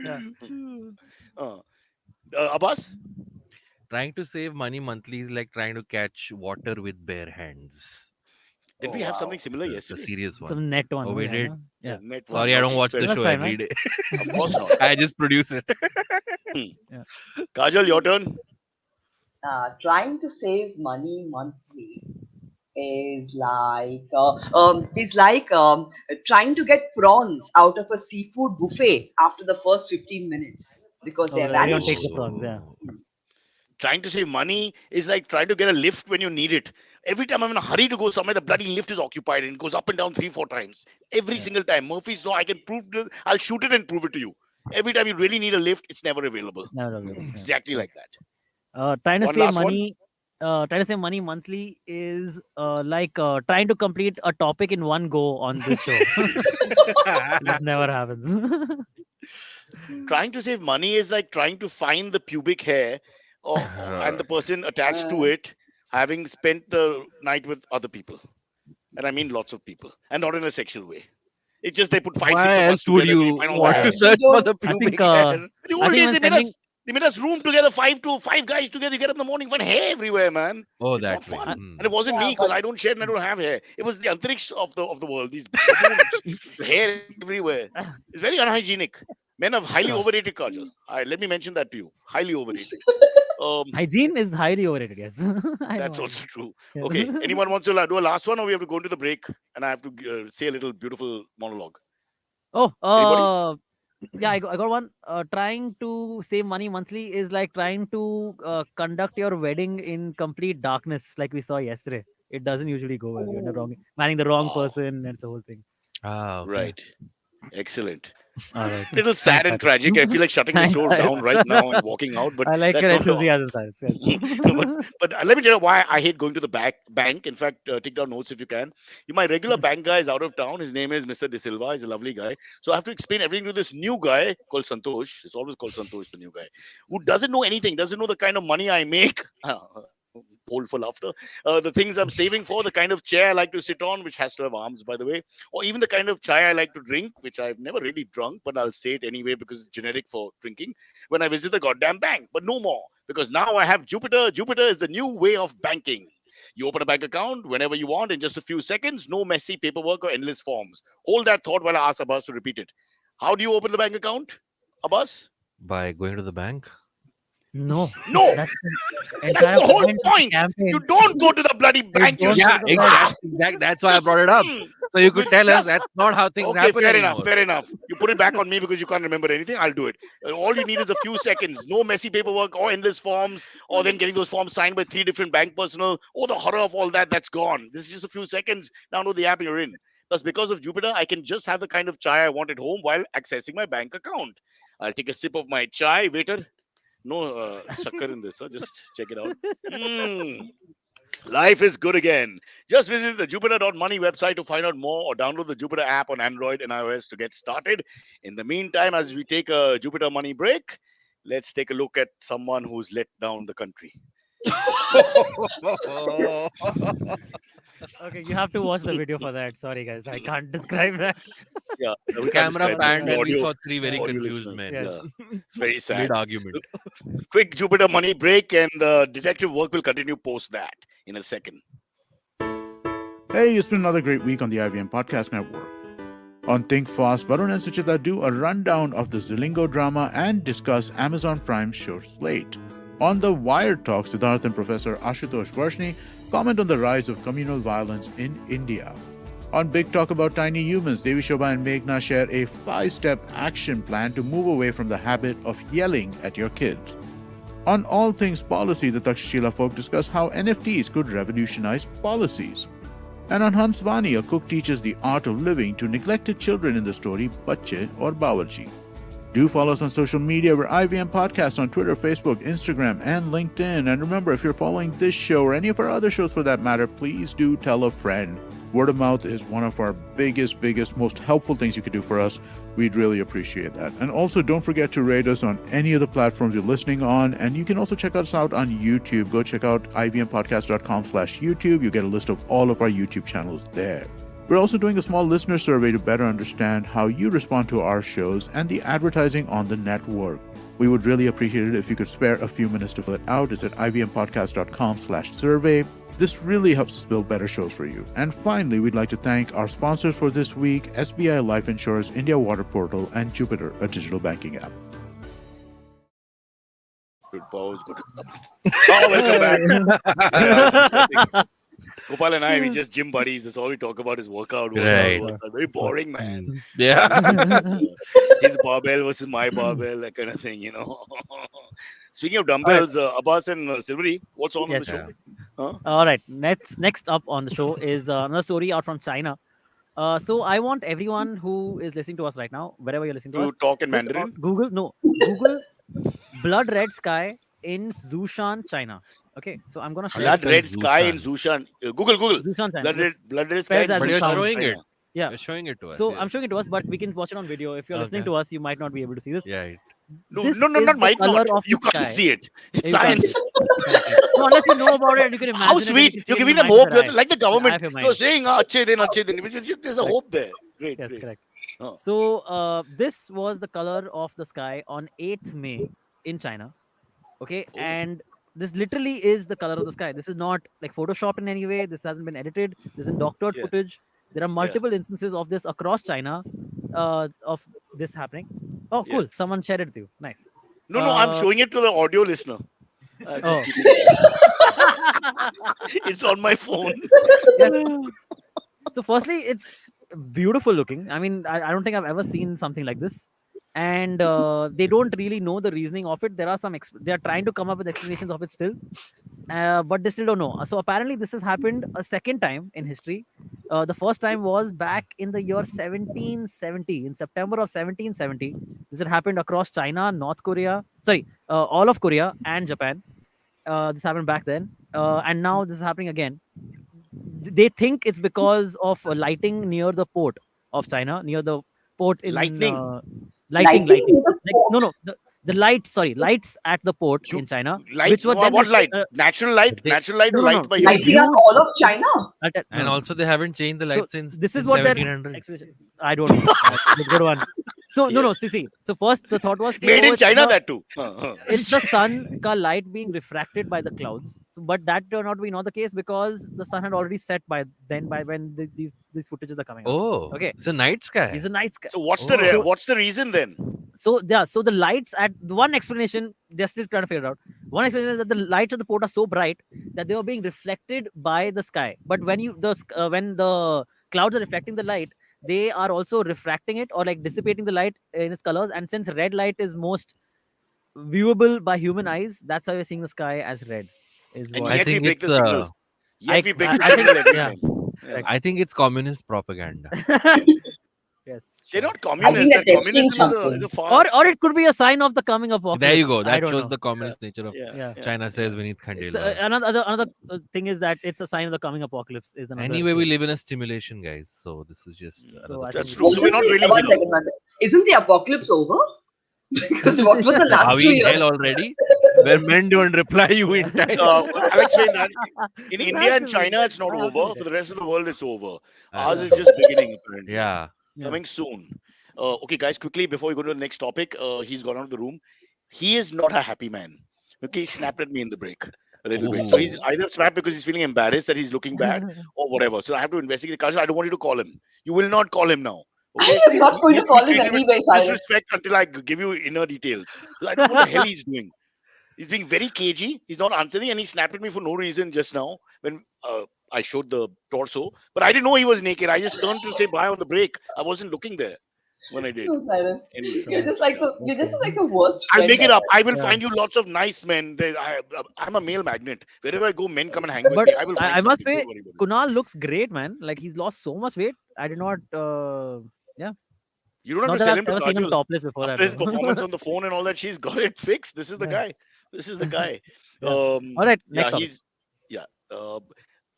Yeah. Uh, Abbas? Trying to save money monthly is like trying to catch water with bare hands. Did Oh, we have wow. something similar It's a yesterday? serious one. some net one. Oh, we yeah, did? no? Yeah. Net one. Sorry, I don't Okay, watch fair the enough. show That's fine, every day. Of course not. I just produce it. Kajal, your turn. Trying to save money monthly is like trying to get prawns out of a seafood buffet after the first 15 minutes because Oh, they're because everyone takes vanished. the prawns. Yeah. Trying to save money is like trying to get a lift when you need it. Every time I'm in a hurry to go somewhere, the bloody lift is occupied and it goes up and down 3-4 times. Every Yeah. single time. Murphy's law, I can prove it. I'll shoot it and prove it to you. Every time you really need a lift, it's never available. It's never available. Yeah. Exactly like that. Trying to One save last one. money. Trying to save money monthly is like trying to complete a topic in one go on this show. This never happens. Trying to save money is like trying to find the pubic hair and the person attached to it having spent the night with other people. And I mean lots of people. And not in a sexual way. It's just they put 5, 6 Why of us else would together and we you find all want the to hair. search for the I pubic think hair? The I old think days, when they sending made us room together, five guys together. You get up in the morning, find hair everywhere, man. Oh, It's not that way. fun. Hmm. And it wasn't me Yeah, because but I don't share and I don't have hair. It was the Antariksh of the world. These baboons, hair everywhere. It's very unhygienic. Men are highly Sure. overrated, Kajal. Let me mention that to you. Highly overrated. hygiene is highly overrated. Yes, I That's know. also true. Yes. Okay. Anyone wants to do a last one, or we have to go into the break and I have to say a little beautiful monologue? Oh, Anybody? yeah, I got one. Trying to save money monthly is like trying to conduct your wedding in complete darkness, like we saw yesterday. It doesn't usually go well. You're in the wrong, marrying the wrong Wow. person, and it's the whole thing. Ah, okay. Right. Excellent. All right. Little sad Thanks, and Cyrus. tragic. I feel like shutting the Thanks, show Cyrus. down right now and walking out, but I like that's your not. enthusiasm, Cyrus. Yes. No, but let me tell you why I hate going to the bank. In fact, take down notes if you can. My regular bank guy is out of town. His name is Mr. De Silva. He's a lovely guy. So I have to explain everything to this new guy called Santosh. It's always called Santosh, the new guy, who doesn't know anything, doesn't know the kind of money I make. Hold for laughter. The things I'm saving for, the kind of chair I like to sit on, which has to have arms, by the way, or even the kind of chai I like to drink, which I've never really drunk, but I'll say it anyway because it's generic for drinking when I visit the goddamn bank. But no more, because now I have Jupiter. Jupiter is the new way of banking. You open a bank account whenever you want in just a few seconds, no messy paperwork or endless forms. Hold that thought while I ask Abbas to repeat it. How do you open the bank account, Abbas? By going to the bank. No, No, that's the that's entire the whole point of the point. campaign. You don't go to the bloody bank. You don't Yeah, go to the bank. exactly. That's why I just brought it up. mm, So you could with tell us just that's not how things okay, happen fair anymore. enough, fair enough. You put it back on me because you can't remember anything. I'll do it. All you need is a few seconds. No messy paperwork or endless forms, or then getting those forms signed by 3 different bank personnel. Oh, the horror of all that. That's gone. This is just a few seconds. Now know the app you're in. Plus, because of Jupiter, I can just have the kind of chai I want at home while accessing my bank account. I'll take a sip of my chai. Waiter, no sucker in this. Just check it out. Mm. Life is good again. Just visit the Jupiter.money website to find out more or download the Jupiter app on Android and iOS to get started. In the meantime, as we take a Jupiter money break, let's take a look at someone who's let down the country. Okay, you have to watch the video for that. Sorry, guys, I can't describe that. Yeah, The we can't camera describe this panned to and we audio, saw three very audio confused listeners. men. Yes. Yeah, it's very sad. Mid argument. Quick Jupiter money break, and the detective work will continue post that in a second. Hey, it's been another great week on the IVM Podcast Network. On Think Fast, Varun and Suchita do a rundown of the Zilingo drama and discuss Amazon Prime's show slate. On The Wired Talk, Siddharth and Professor Ashutosh Varshni comment on the rise of communal violence in India. On Big Talk About Tiny Humans, Devi Shobha and Meghna share a 5-step action plan to move away from the habit of yelling at your kids. On All Things Policy, the Takshashila folk discuss how NFTs could revolutionize policies. And on Hamsvani, a cook teaches the art of living to neglected children in the story Bacche or Bawarchi. Do follow us on social media. We're IVM Podcast on Twitter, Facebook, Instagram, and LinkedIn. And remember, if you're following this show or any of our other shows for that matter, please do tell a friend. Word of mouth is one of our biggest, most helpful things you could do for us. We'd really appreciate that. And also, don't forget to rate us on any of the platforms you're listening on. And you can also check us out on YouTube. Go check out ivmpodcast.com/YouTube. You get a list of all of our YouTube channels there. We're also doing a small listener survey to better understand how you respond to our shows and the advertising on the network. We would really appreciate it if you could spare a few minutes to fill it out. It's at ivmpodcast.com/survey. This really helps us build better shows for you. And finally, we'd like to thank our sponsors for this week, SBI Life Insurance, India Water Portal, and Jupiter, a digital banking app. Good pause. Good. Oh, welcome back. Yeah, I was discussing. Gopal and I, we just gym buddies. That's all we talk about is workout. Right. Very boring, man. Yeah. His barbell versus my barbell, that kind of thing, Speaking of dumbbells, Abbas and Silverie, what's on Yes. the show? All right. Next up on the show is another story out from China. So I want everyone who is listening to us right now, wherever you're listening to To us, talk in just Mandarin? Google blood red sky in Zhoushan, China. Okay, so I'm gonna share Blood Yes, red in sky in Zhoushan. Zhoushan. Google. Zhoushan, China. Blood red sky spells in as But in you're sound. showing it. Yeah. You're showing it to us. So yes. I'm showing it to us, but we can watch it on video. If you're listening Okay. to us, you might not be able to see this. Yeah. No, This no, is not the might color not. of You the can't sky. see it. It's You can't see science. Correctly. No, unless you know about it, you can imagine How it and sweet. you can see You're it in giving the them mind's hope. eye. You're like the government. Eye of your You're mind. saying, "Achhe din, achhe din." There's a Correct. hope there. Great. Yes, Great. correct. Oh. So this was the color of the sky on 8th May in China. Okay, Oh. and this literally is the color of the sky. This is not like photoshopped in any way. This hasn't been edited. This is doctored Yeah. footage. There are multiple instances of this across China, of this happening. Oh, Yeah. cool! Someone shared it with you. Nice. No, I'm Uh, showing it to the audio listener. Just Oh. keep it. It's on my phone. Yes. So, firstly, it's beautiful looking. I mean, I don't think I've ever seen something like this. and they don't really know the reasoning of it. There are some they are trying to come up with explanations of it still, but they still don't know. So apparently this has happened a second time in history. The first time was back in the year 1770, in September of 1770. This had happened across China, North Korea, all of Korea and Japan. This happened back then, and now this is happening again. They think it's because of lighting near the port of China, near the port in Lightning? lighting. Lighting with a No, no, the lights. Lights at the port You- in China, Lights? which were then What light? Natural light? They- Natural light or No, no, light no. by human lighting up beings? all of China. And also they haven't changed the So lights since this is since what their 1700. explanation. I don't know. That's a good one. So no, see. So first the thought was Made in it's China, the- that too. it's the sun ka light being refracted by the clouds. So, but that turned out to be not the case because the sun had already set by when these footages are coming out. Oh, Okay. it's a night sky. He's a nice guy. So what's Oh. what's the reason then? So the lights at the one explanation they're still trying to figure it out. One explanation is that the lights at the port are so bright that they were being reflected by the sky. But when when the clouds are reflecting the light, they are also refracting it or like dissipating the light in its colors. And since red light is most viewable by human eyes, that's why we're seeing the sky as red. Is And what I yet we think break it's the signal. Yet we break the I think- signal every yeah. time. Yeah. I think it's communist propaganda. yes. They're sure. not communists. they're That testing communism is something. a farce. Or it could be a sign of the coming apocalypse. There you go. I That don't shows know. the communist nature of Yeah. China, says Vineet It's, Khandela. another thing is that it's a sign of the coming apocalypse. Is another Anyway, we thing. live in a stimulation, guys. So this is just So another I That's think- true. So we're not really One hero. second, one second. Isn't the apocalypse over? Because what was the Are last 2 we in years? hell already? Where men don't reply you in time. I'll explain that. In This India has and to be- China, it's not I have to over. be For the rest of the world, it's over. Ah, Ours is just beginning, apparently. yeah. Coming soon. Okay, guys, quickly before we go to the next topic, he's gone out of the room. He is not a happy man. Okay, he snapped at me in the break a little bit. So he's Ooh. either snapped because he's feeling embarrassed that he's looking bad or whatever. So I have to investigate. Kajol, I don't want you to call him. You will not call him now. Okay? I am not going to He's call him treated with anyway, Cyrus. disrespect until I give you inner details. So I don't know what the hell he's doing. He's being very cagey. He's not answering, and he snapped at me for no reason just now when I showed the torso. But I didn't know he was naked. I just turned to say bye on the break. I wasn't looking there when I did. No, Cyrus. Anyway. You're just like the worst. I'll friend make it ever. up. I will Yeah. find you lots of nice men. I'm a male magnet. Wherever I go, men come and hang with But me. I will find I must something. say, Don't worry about it. Kunal looks great, man. Like he's lost so much weight. I did not. You don't have Not to that sell I've him to ever seen him Kajol. topless before After his that. though. performance on the phone and all that, she's got it fixed. This is the Yeah. guy. This is the guy. Yeah. All right, next topic.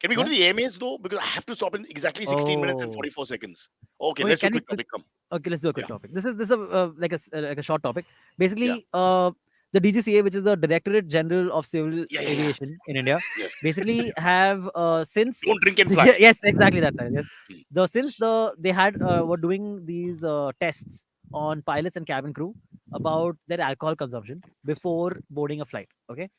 Can we go to the AMAs though? Because I have to stop in exactly 16 minutes and Oh. 44 seconds. Okay, Okay, let's do a can we quick topic. Come. Okay, let's do a quick Yeah. topic. This is like a short topic. Basically, the DGCA, which is the Directorate General of Civil Yeah. Aviation in India, Yes. basically have since Don't drink and fly. yes, exactly that's right. Yes, Mm. since they had were doing these tests on pilots and cabin crew about their alcohol consumption before boarding a flight. Okay,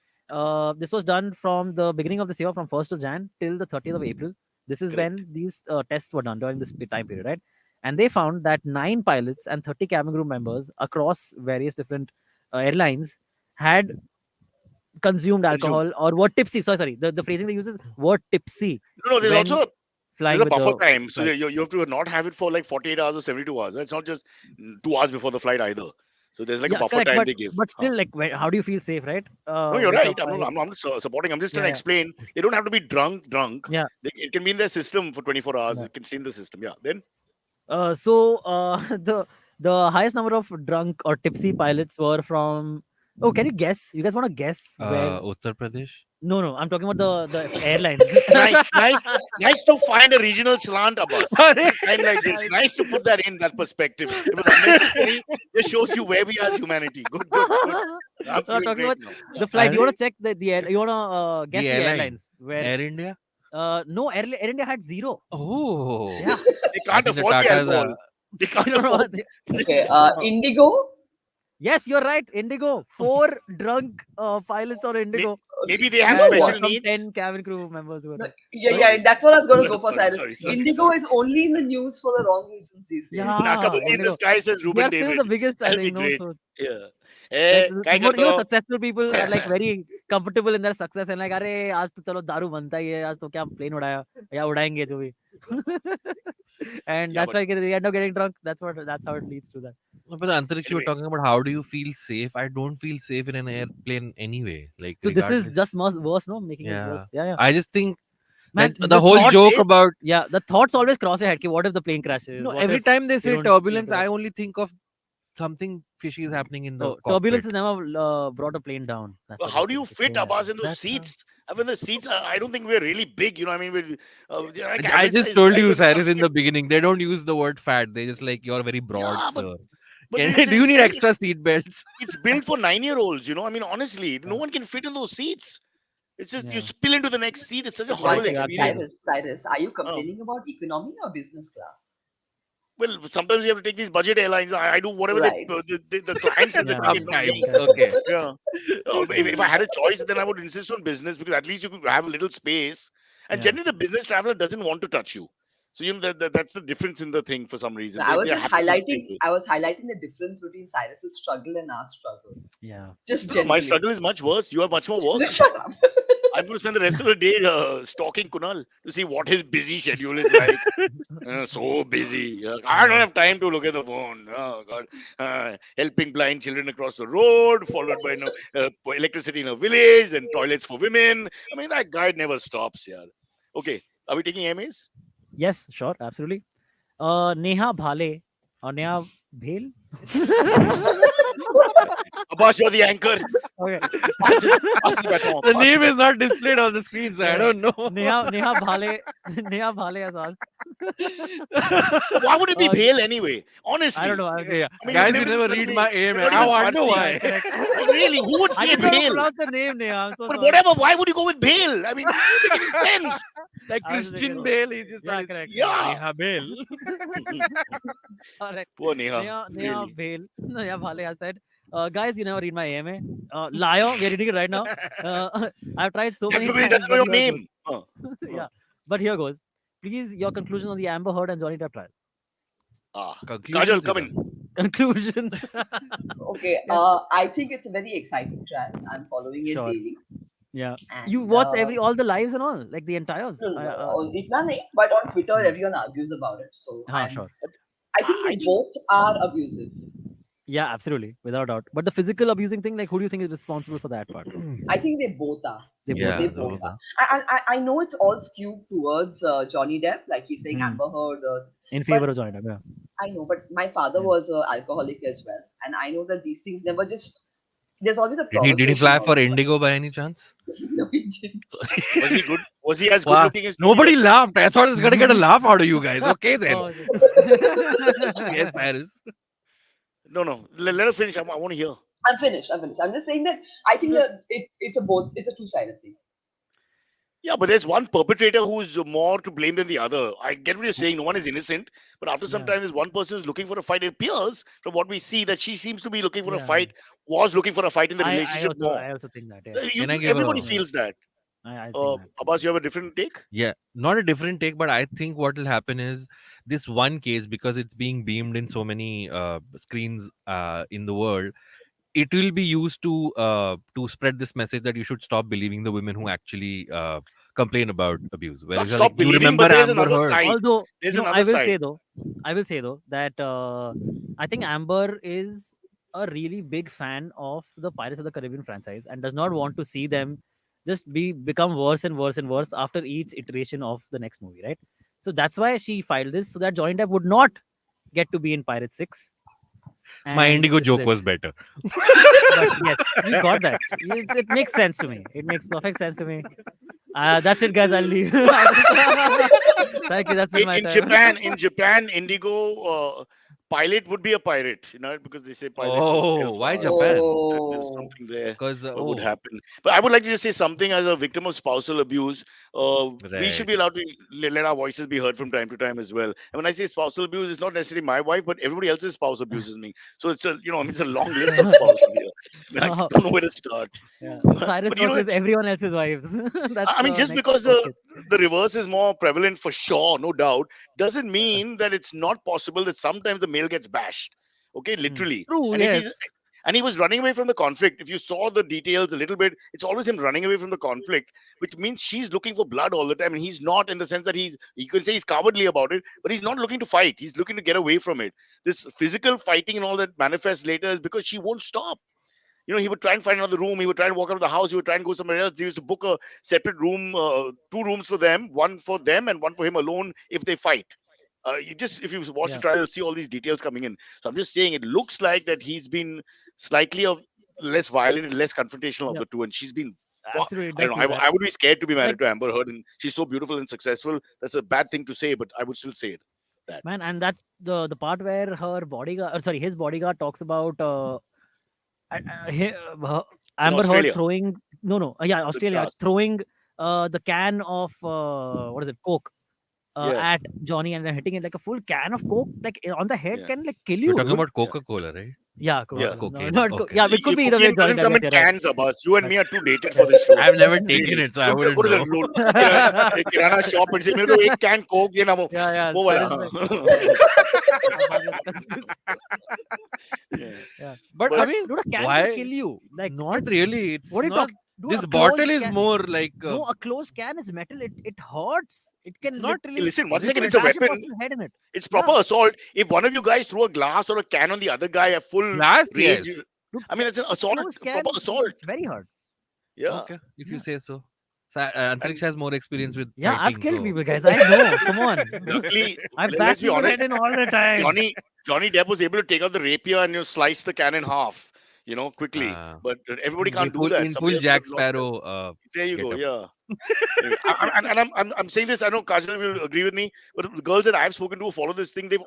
this was done from the beginning of this year, from 1st of Jan till the 30th of April. This is when these tests were done during this time period, right? And they found that 9 pilots and 30 cabin crew members across various different airlines had consumed alcohol or were tipsy. Sorry. The phrasing they use is were tipsy No, there's when also flying there's a with buffer the time. So flight. you have to not have it for like 48 hours or 72 hours. It's not just 2 hours before the flight either. So there's like a buffer correct, time but, they give. but still, like, how do you feel safe, right? No, you're with a right. I'm flight? not supporting. I'm just trying to Yeah. explain. They don't have to be drunk. Yeah. It can be in their system for 24 hours. Yeah. It can stay in the system. Yeah. Then So the highest number of drunk or tipsy pilots were from. Oh, can you guess? You guys want to guess where? Uttar Pradesh. No, I'm talking about the airlines. nice to find a regional slant, Abbas. Time like this. Nice to put that in that perspective. It was unnecessary. Just shows you where we are as humanity. Good. I'm I'm feeling talking great about now. the flight. You want to check you want to guess the airline. airlines where? Air India. No, Air India had 0. Oh. Yeah. They can't think the afford the Tatas alcohol. are- They can't You don't know afford. what they- Okay. Indigo. Yes, you're right. Indigo. 4 drunk pilots on Indigo. Maybe they have You know special what? Some needs. 10 cabin crew members were No, there. yeah. That's what I was going to go for, Sorry, Cyrus. sorry, Indigo sorry. is only in the news for the wrong reasons these days. Yeah, Nakabuni in the Indigo. sky says They Ruben are still David. the biggest, I That'll be think. No? great. So, Yeah. Eh, like, काय more, करतो? successful people are like very comfortable in their success and like, अरे आज तो चलो दारू बनता ही है, आज तो क्या plane उड़ाया या उड़ाएंगे जो भी. And Yeah, that's why they end up getting drunk. That's how it leads to that. No, but Antariksh, you were Anyway, talking about how do you feel safe? I don't feel safe in an airplane anyway. Like So this is just regardless. worse, no? Making it Yeah. worse. Yeah, yeah. I just think Man, that the the whole thoughts, joke about yeah, the thoughts always cross your head. Ki, what if the plane crashes? no, What every if time they you say don't live turbulence, to I that? only think of something fishy is happening in the No, turbulence cockpit. has never brought a plane down. That's what how they do say. you It's fit plane Abbas crashes. in those That's seats? I mean, the seats, I don't think we're really big. I mean, they're like I average just sized told guys you, and stuff. Cyrus, in the beginning. They don't use the word fat. They just like you're very broad, Yeah, sir. but Do you need it's extra seat belts? it's built for 9-year-olds. I mean, honestly, no Yeah. one can fit in those seats. It's just you Yeah. spill into the next seat. It's such a But one horrible Exactly. second, experience. Absolutely. Cyrus, are you Oh. complaining about economy or business class? Well, sometimes you have to take these budget airlines. I do whatever Right. the client says that's Yeah. okay with me. Sometimes, Correct. okay. Yeah. If I had a choice, then I would insist on business because at least you could have a little space. And Yeah. generally, the business traveler doesn't want to touch you. So that's the difference in the thing for some reason. Now, They are happy to be stable. I was highlighting the difference between Cyrus's struggle and our struggle. Yeah. Just No, my generally. struggle is much worse. You have much more No, work. shut up. I'm going to spend the rest of the day stalking Kunal to see what his busy schedule is like. So busy. I don't have time to look at the phone. Oh God! Helping blind children across the road, followed by electricity in a village and toilets for women. I mean, that guy never stops. Yeah. Okay, are we taking MAs? Yes, sure, absolutely. Neha Bhale or Neha Bhel? Abbas, you're the anchor. Okay. Pass the baton. The Pass name the is not displayed on the screen, so I Yeah. don't know. Neha Bhale Neha Bhale has asked. baton. Why would it be Uh, Bhale anyway? I Honestly. don't know. Okay, I mean, guys, you've you lived in never this read country. my You're aim. not I even wonder Parsi. why. Correct. Like, really, who would I say didn't know how to Bhale? pronounce the name, Neha. I'm so But sorry. whatever, why would you go with Bale? I mean, it doesn't make any sense. Like I was just Christian thinking- Bale, he just Yeah, started correct. Yeah. Neha Bale. Correct. Poor Neha. Neha Really. Bhale. Neha Bhale has said, guys, you never read my AMA. Liar, we are reading it right now. I've tried so That's many because he times, doesn't know but your here goes. name. Huh. Yeah, but here goes. Please, your conclusion on the Amber Heard and Johnny Depp trial. Kajol, Conclusions come is in. Conclusion. Okay, Yes. I think it's a very exciting trial. I'm following it Sure. daily. Yeah. And, You watched all the lives and all, like the entires. itna nahi, but on Twitter, everyone argues about it. So Sure. I think they both are abusive. Yeah, absolutely, without doubt. But the physical abusing thing, like, who do you think is responsible for that part? I think they both are. They both Yeah, They are. both those are. I know it's all skewed towards Johnny Depp, like he's saying Hmm. Amber Heard. In favor of Johnny Depp. Yeah. I know, but my father Yeah. was an alcoholic as well, and I know that these things never just. There's always a Did he provocation. fly for also. Indigo by any chance? No, he didn't. Was he good? Was he as good Wow. looking as Nobody laughed. I thought I was gonna get a laugh out of you guys. Okay then. Oh, Yes, Cyrus. No. Let us finish. I want to hear. I'm finished. I'm just saying that I think This- that it's a two-sided thing. Yeah, but there's one perpetrator who's more to blame than the other. I get what you're saying. No one is innocent. But after some Yeah. time, there's one person who's looking for a fight. It appears from what we see that she seems to be looking for a Yeah. fight, was looking for a fight in the I relationship more. also think that. Yeah. Can I give Everybody a- feels that. I think that. Abbas, you have a different take? Yeah, not a different take, but I think what will happen is this one case, because it's being beamed in so many screens in the world, it will be used to spread this message that you should stop believing the women who actually complain about abuse. Not Whereas, stop like, you believing, remember but there's Amber another Heard. side. Although, There's you know, another side. I will say though that I think Amber is a really big fan of the Pirates of the Caribbean franchise and does not want to see them just become worse and worse and worse after each iteration of the next movie, right? So that's why she filed this, so that Johnny Depp would not get to be in Pirate 6. My And Indigo this is joke it. was better. But yes, you got that. It makes sense to me. It makes perfect sense to me. That's it, guys. I'll leave. Thank you. That's been my In time. Japan, Indigo pilot would be a pirate, because they say pilot. Oh, why Japan? There's Oh, something there. Because What would happen? But I would like to just say something as a victim of spousal abuse. We should be allowed to let our voices be heard from time to time as well. And when I say spousal abuse, it's not necessarily my wife, but everybody else's spouse abuses me. So it's it's a long list of spouses here. I don't know where to start. Yeah. Cyrus But, versus it's- everyone else's wives. That's I mean, the just next because podcast. the reverse is more prevalent for sure, no doubt, doesn't mean that it's not possible that sometimes the male gets bashed. Okay, literally. True, And yes. And he was running away from the conflict. If you saw the details a little bit, it's always him running away from the conflict, which means she's looking for blood all the time. And he's not, in the sense that you can say he's cowardly about it, but he's not looking to fight. He's looking to get away from it. This physical fighting and all that manifests later is because she won't stop. He would try and find another room. He would try and walk out of the house. He would try and go somewhere else. He used to book a separate room, 2 rooms for them, one for them and one for him alone if they fight. If you watch the trial, you'll see all these details coming in. So I'm just saying, it looks like that he's been slightly of less violent and less confrontational of the two, and she's been. Absolutely, I don't know. I would be scared to be married to Amber Heard, and she's so beautiful and successful. That's a bad thing to say, but I would still say it. Man, and that the part where his bodyguard talks about Amber Heard throwing Australia throwing the can of what is it, Coke at Johnny and then hitting it like a full can of Coke like on the head can like kill you. You're talking about Coca-Cola, right? Yeah, cocaine. It could be either way. It doesn't come in cans, Abbas. You and me are too dated for this show. I've never taken it, so I wouldn't know. Go to the kirana shop and say, "मेरे को एक can Coke देना वो." वो Yeah. But I mean, dude, a can why? can kill you. Like Not really. It's what are you not. talking? Dude, This a bottle closed is can- more like. No, a closed can is metal. It hurts. It can not- literally. Listen, one it second, will it's a bash weapon. person's head in it. It's proper assault. If one of you guys threw a glass or a can on the other guy, a full Glass, rage. yes. Dude, I mean, it's an assault. closed can, Proper assault. It's very hard. Yeah. Okay, if you say so. So Antariksh has more experience with. Yeah, I've fighting, killed so- people, guys. I know. Come on. Luckily, I've let's bashed be people's honest. head in all the time. Johnny Depp was able to take out the rapier and slice the can in half, quickly. But everybody can't do that. In Somebody full else Jack would have lost it. Sparrow. There you get go. up. Yeah. I'm saying this. I know Kajol will agree with me, but the girls that I've spoken to who follow this thing, they're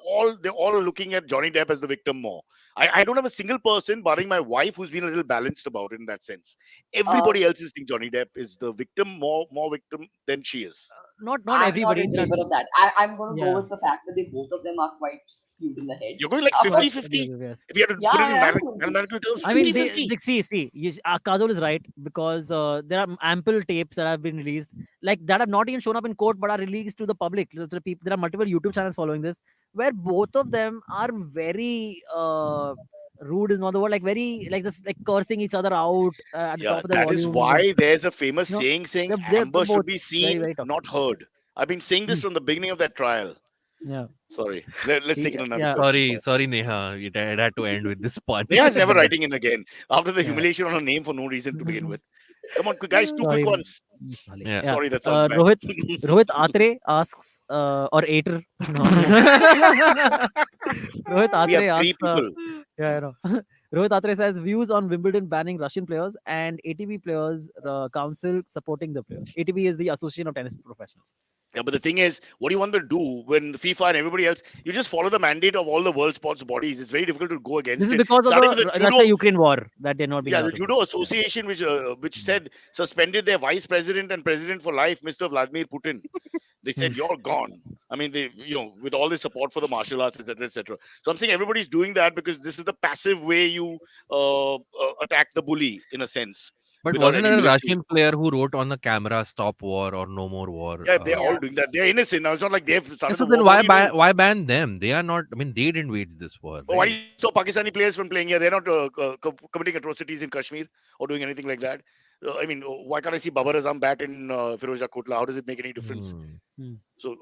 all looking at Johnny Depp as the victim more. I don't have a single person, barring my wife, who's been a little balanced about it in that sense. Everybody else is thinking Johnny Depp is the victim, more victim than she is. Not I'm everybody. not in favor of that. I'm going to Yeah. go with the fact that both of them are quite skewed in the head. You're going like Of course. 50-50. Yes. If you had to Yeah, put it in yeah. mathematical terms, I mean, 50-50. Kajol is right because there are ample tapes that have been released, like that have not even shown up in court but are released to the public. To the people, there are multiple YouTube channels following this, where both of them are very rude is not the word, like very like this, like cursing each other out at the top of the that volume. is why there's a famous No, saying they're Amber should both be very, seen, very tough. not heard. I've been saying this from the beginning of that trial. Yeah. Sorry. Let's take another Yeah. question. Sorry, Neha. It had to end with this pun. Neha's never writing in again after the Yeah. humiliation on her name for no reason to begin with. Come on, guys, two Sorry. quick ones. Yeah. Sorry, that sounds bad. Rohit Atre asks, or Ater. No. Rohit We Atre have three asks, people. yeah, I know. Rohit Atre says views on Wimbledon banning Russian players and ATP players council supporting the players. ATP is the Association of Tennis Professionals. Yeah, but the thing is, what do you want to do when FIFA and everybody else, you just follow the mandate of all the world sports bodies. It's very difficult to go against This is it. because of Starting the with the Russia-Ukraine war that they're not being Yeah, allowed the to do. Judo Association, which said suspended their vice president and president for life, Mr. Vladimir Putin. They said you're gone. I mean, they, with all the support for the martial arts, etc., etc. So I'm saying everybody's doing that because this is the passive way you attack the bully, in a sense. But without wasn't any there a military- Russian player who wrote on the camera "Stop war" or "No more war"? Yeah, they're all doing that. They're innocent now. It's not like they've started. So the then war. What do you do? why ban them? They are not. I mean, they didn't wage this war. Why right? do you stop Pakistani players from playing here? They're not committing atrocities in Kashmir or doing anything like that. I mean, why can't I see Babar Azam bat in Firozja Kotla? How does it make any difference? So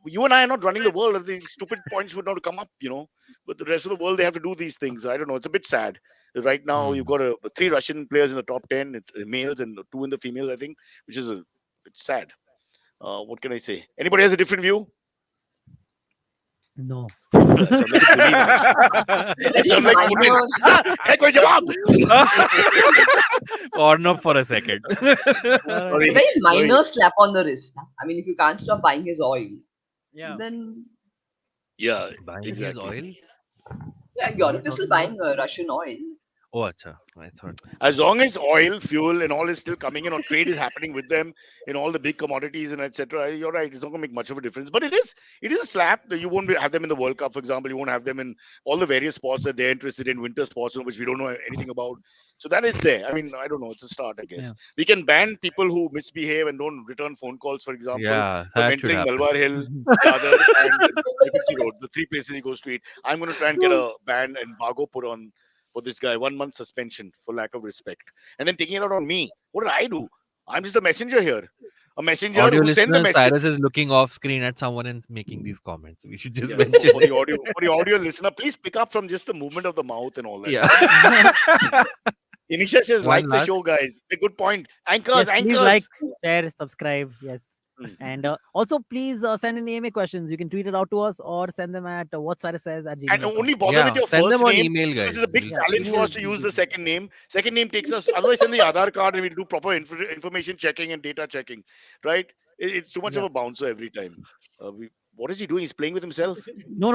you and I are not running the world. These stupid points would not come up, But the rest of the world, they have to do these things. I don't know. It's a bit sad. Right now, you've got 3 Russian players in the top 10, males, and 2 in the females, I think, which is it's sad. What can I say? Anybody has a different view? No. Sound like a bully now. Sound like Putin. Hey, koi jawab? Or up for a second. Sorry. It's a very minor slap on the wrist. I mean, if you can't stop buying his oil, Yeah. then Yeah, Buying his exactly. oil. yeah, Europe is still buying Russian oil. Oh, acha. I thought. As long as oil, fuel, and all is still coming in, or trade is happening with them in all the big commodities and etc., you're right. It's not going to make much of a difference. But it is a slap that you won't have them in the World Cup, for example. You won't have them in all the various sports that they're interested in, winter sports, which we don't know anything about. So that is there. I mean, I don't know. It's a start, I guess. Yeah. We can ban people who misbehave and don't return phone calls, for example. Yeah, For that should mentoring happen. Malwar Hill, Dadar, and Tipsy Road, the 3 places he goes to eat. I'm going to try and get a ban and embargo put on for this guy, 1 month suspension for lack of respect, and then taking it out on me. What did I do? I'm just a messenger here, a messenger Audio who sent the listeners, message. Cyrus is looking off screen at someone and making these comments. We should just Yeah, mention for the it. audio listener, please pick up from just the movement of the mouth and all that. Yeah. Inisha says, One like the last- show, guys. It's a good point. Anchors, Yes, please anchors. like, share, subscribe. Yes. Hmm. And also, please send in AMA questions. You can tweet it out to us or send them at whatcyrussays@gmail.com. And only bother Yeah, with your send first them on name. email, This guys. is a big We'll- challenge for email us to use is the easy. second name. Second name takes us, otherwise send the Aadhaar card and we'll do proper information checking and data checking, right? It's too much of Yeah. a bouncer every time. What is he doing? He's playing with himself. No.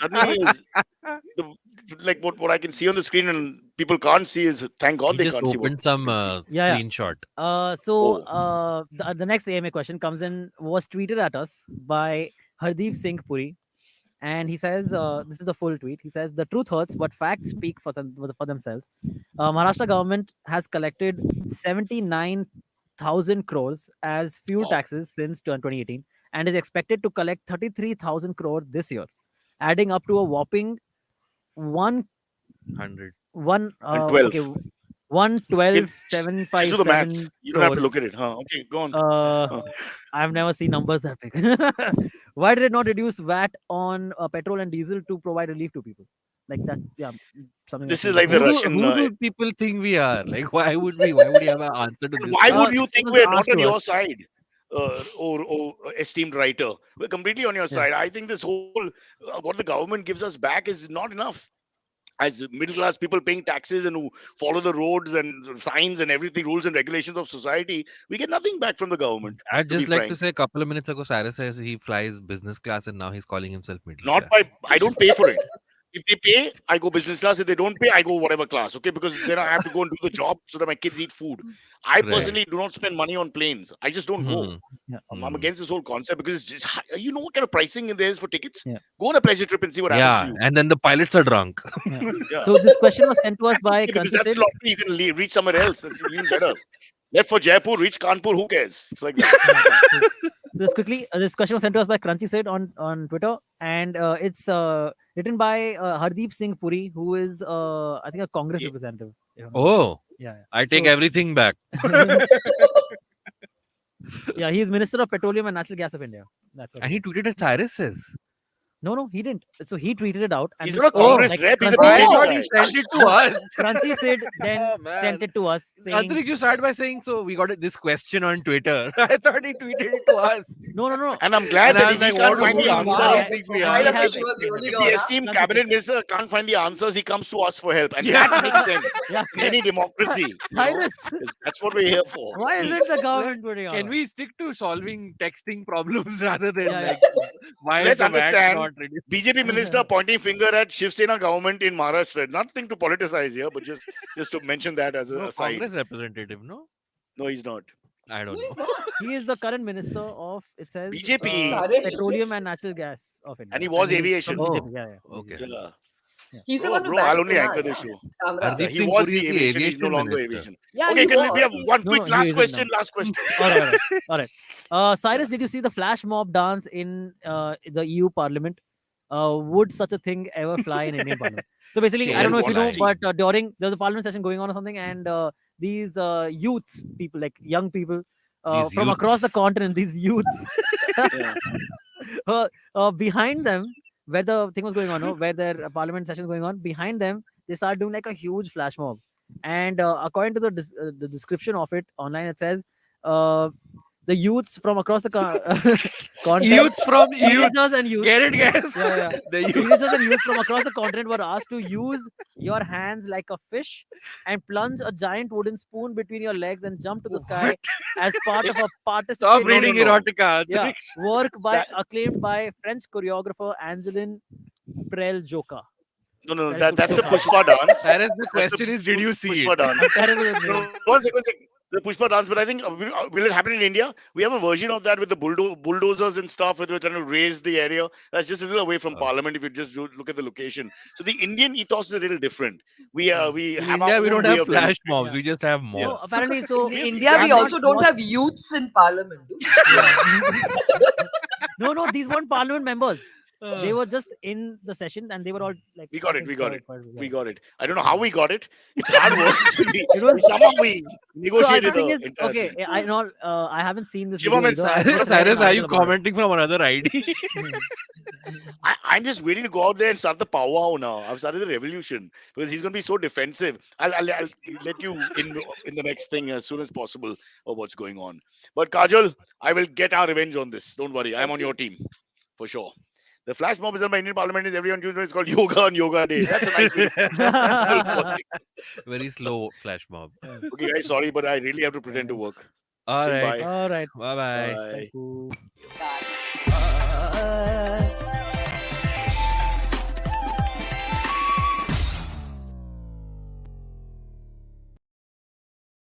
Suddenly, like what I can see on the screen and people can't see is, thank God He they just can't see what opened some we can see. Yeah. screenshot. The next AMA question comes in, was tweeted at us by Hardeep Singh Puri. And he says, this is the full tweet. He says, the truth hurts, but facts speak for themselves. Maharashtra government has collected 79,000 crores as fuel Wow. taxes since 2018 and is expected to collect 33,000 crore this year, adding up to a whopping 100. 12. okay, 112,757 Just do the maths. You don't have to look crores. at it. Huh? Okay, go on. I've never seen numbers that big. Why did it not reduce VAT on petrol and diesel to provide relief to people? Like that, yeah. Something This that is we like the don't- Russian. Who do people think we are? Like, why would you have an answer to this? Why would Uh, you it think was we're not asked on to your us. side, or esteemed writer? We're completely on your side. I think this whole what the government gives us back is not enough. As middle class people paying taxes and who follow the roads and signs and everything, rules and regulations of society, we get nothing back from the government. I'd to just be like frank. to say a couple of minutes ago, Cyrus says he flies business class and now he's calling himself middle Not class. I don't pay for it. If they pay, I go business class. If they don't pay, I go whatever class. Okay, because then I have to go and do the job so that my kids eat food. I Right. personally do not spend money on planes. I just don't go. Mhm. Yeah. I'm Mhm. against this whole concept because it's just you know what kind of pricing there is for tickets. Yeah. Go on a pleasure trip and see what happens Yeah, to you. and then the pilots are drunk. Yeah. So this question was sent to us That's by okay, because Kranti that's the Sid. lottery. You can reach somewhere else. That's even better. Left for Jaipur, reach Kanpur. Who cares? It's like that. This question was sent to us by Crunchy Sid on Twitter, and it's written by Hardeep Singh Puri, who is I think a Congress Yeah. representative. Oh, Yeah. I take So- everything back. Yeah, he's Minister of Petroleum and Natural Gas of India. That's what. And he he is. tweeted at Cyrus says. No, he didn't. So he tweeted it out. And He's this- not a Congress like, rep. He's a Crunchy I Sid- BJP thought guy. he sent it to us. Crunchy Sid then Oh, man. sent it to us saying, Antariksh, you started by saying, so we got this question on Twitter. I thought he tweeted it to us. no. And I'm glad And I that was he like, can't what find do the you answers. think we I are? have- She was really If the gone, huh? esteemed Crunchy cabinet Sid. minister can't find the answers, he comes to us for help. And Yeah. that makes sense. Yeah, In any democracy. you know, Cyrus, 'cause that's what we're here for. why is it the government putting Can on? we stick to solving texting problems rather than Yeah, like why Let's is the VAT understand. not reduced? BJP minister pointing finger at Shiv Sena government in Maharashtra. Nothing to politicize here, but just to mention that as a No, aside. Congress representative, no? No, he's not. I don't Who is know. that? He is the current minister of, it says, BJP. Petroleum and Natural Gas of India. And he was he's aviation. from Oh, BJP. Yeah. Okay. Yeah. He's the Bro, one who bro, I'll backed only Kunal, anchor yeah. this show. Kamra. Yeah, Hardeep he Singh was Puri the is the aviation. He's no aviation longer minister. aviation. Yeah, Okay, he can we was. have one No, quick he last isn't question? now. Last question. All right. Cyrus, did you see the flash mob dance in the EU Parliament? Would such a thing ever fly in Indian Parliament? So basically, I don't know if you know, Chairs but during there was a Parliament session going on or something, and these youth people, like young people These from across the youths. continent, these youths, behind them, where the thing was going on, no, where their Parliament session was going on, behind them, they started doing like a huge flash mob. And according to the description of it online, it says the youths from across the continent, Youths from teenagers youths. and youths, Get it, guys? yeah. The youths. Teenagers and youths from across the continent were asked to use your hands like a fish and plunge a giant wooden spoon between your legs and jump to the sky as part of a Stop participatory reading erotica. yeah, Antariksh. work by That- acclaimed by French choreographer Angeline Prel-Joka. No, That that's the Pushpa Pushpa dance. Cyrus, the question is, did you see Pushpa it? dance. I'm terrible with No, names. one second. The Pushpa dance, but I think will it happen in India? We have a version of that with the bulldozers and stuff, where we're trying to raise the area. That's just a little away from Oh. Parliament. If you just look at the location, so the Indian ethos is a little different. We In have India, our we own don't way have of doing flash it. mobs. Yeah. We just have So mobs. apparently, so In India, we I'm also not don't watch- have youths in parliament. Do we? no, these weren't Parliament members. They were just in the session and they were all like. We got it. talking We got quite- it. quite We well. got it. I don't know how we got it. It's hard work. It was- Somehow we So the negotiated thing the is, entire okay, thing. I know I haven't seen this. Shivam video and either. I just read Cyrus, an are you article about it. commenting from another ID? I'm just waiting to go out there and start the powwow now. I've started the revolution because he's going to be so defensive. I'll let you in the next thing as soon as possible of what's going on. But Kajol, I will get our revenge on this. Don't worry. I'm on your team for sure. The flash mob is done by Indian Parliament is every on Tuesday. It's called Yoga on Yoga Day. That's a nice way. Very slow flash mob. Okay, guys, sorry, but I really have to pretend to work. All Say right. bye. All right. Bye bye. Bye. Thank you. Bye.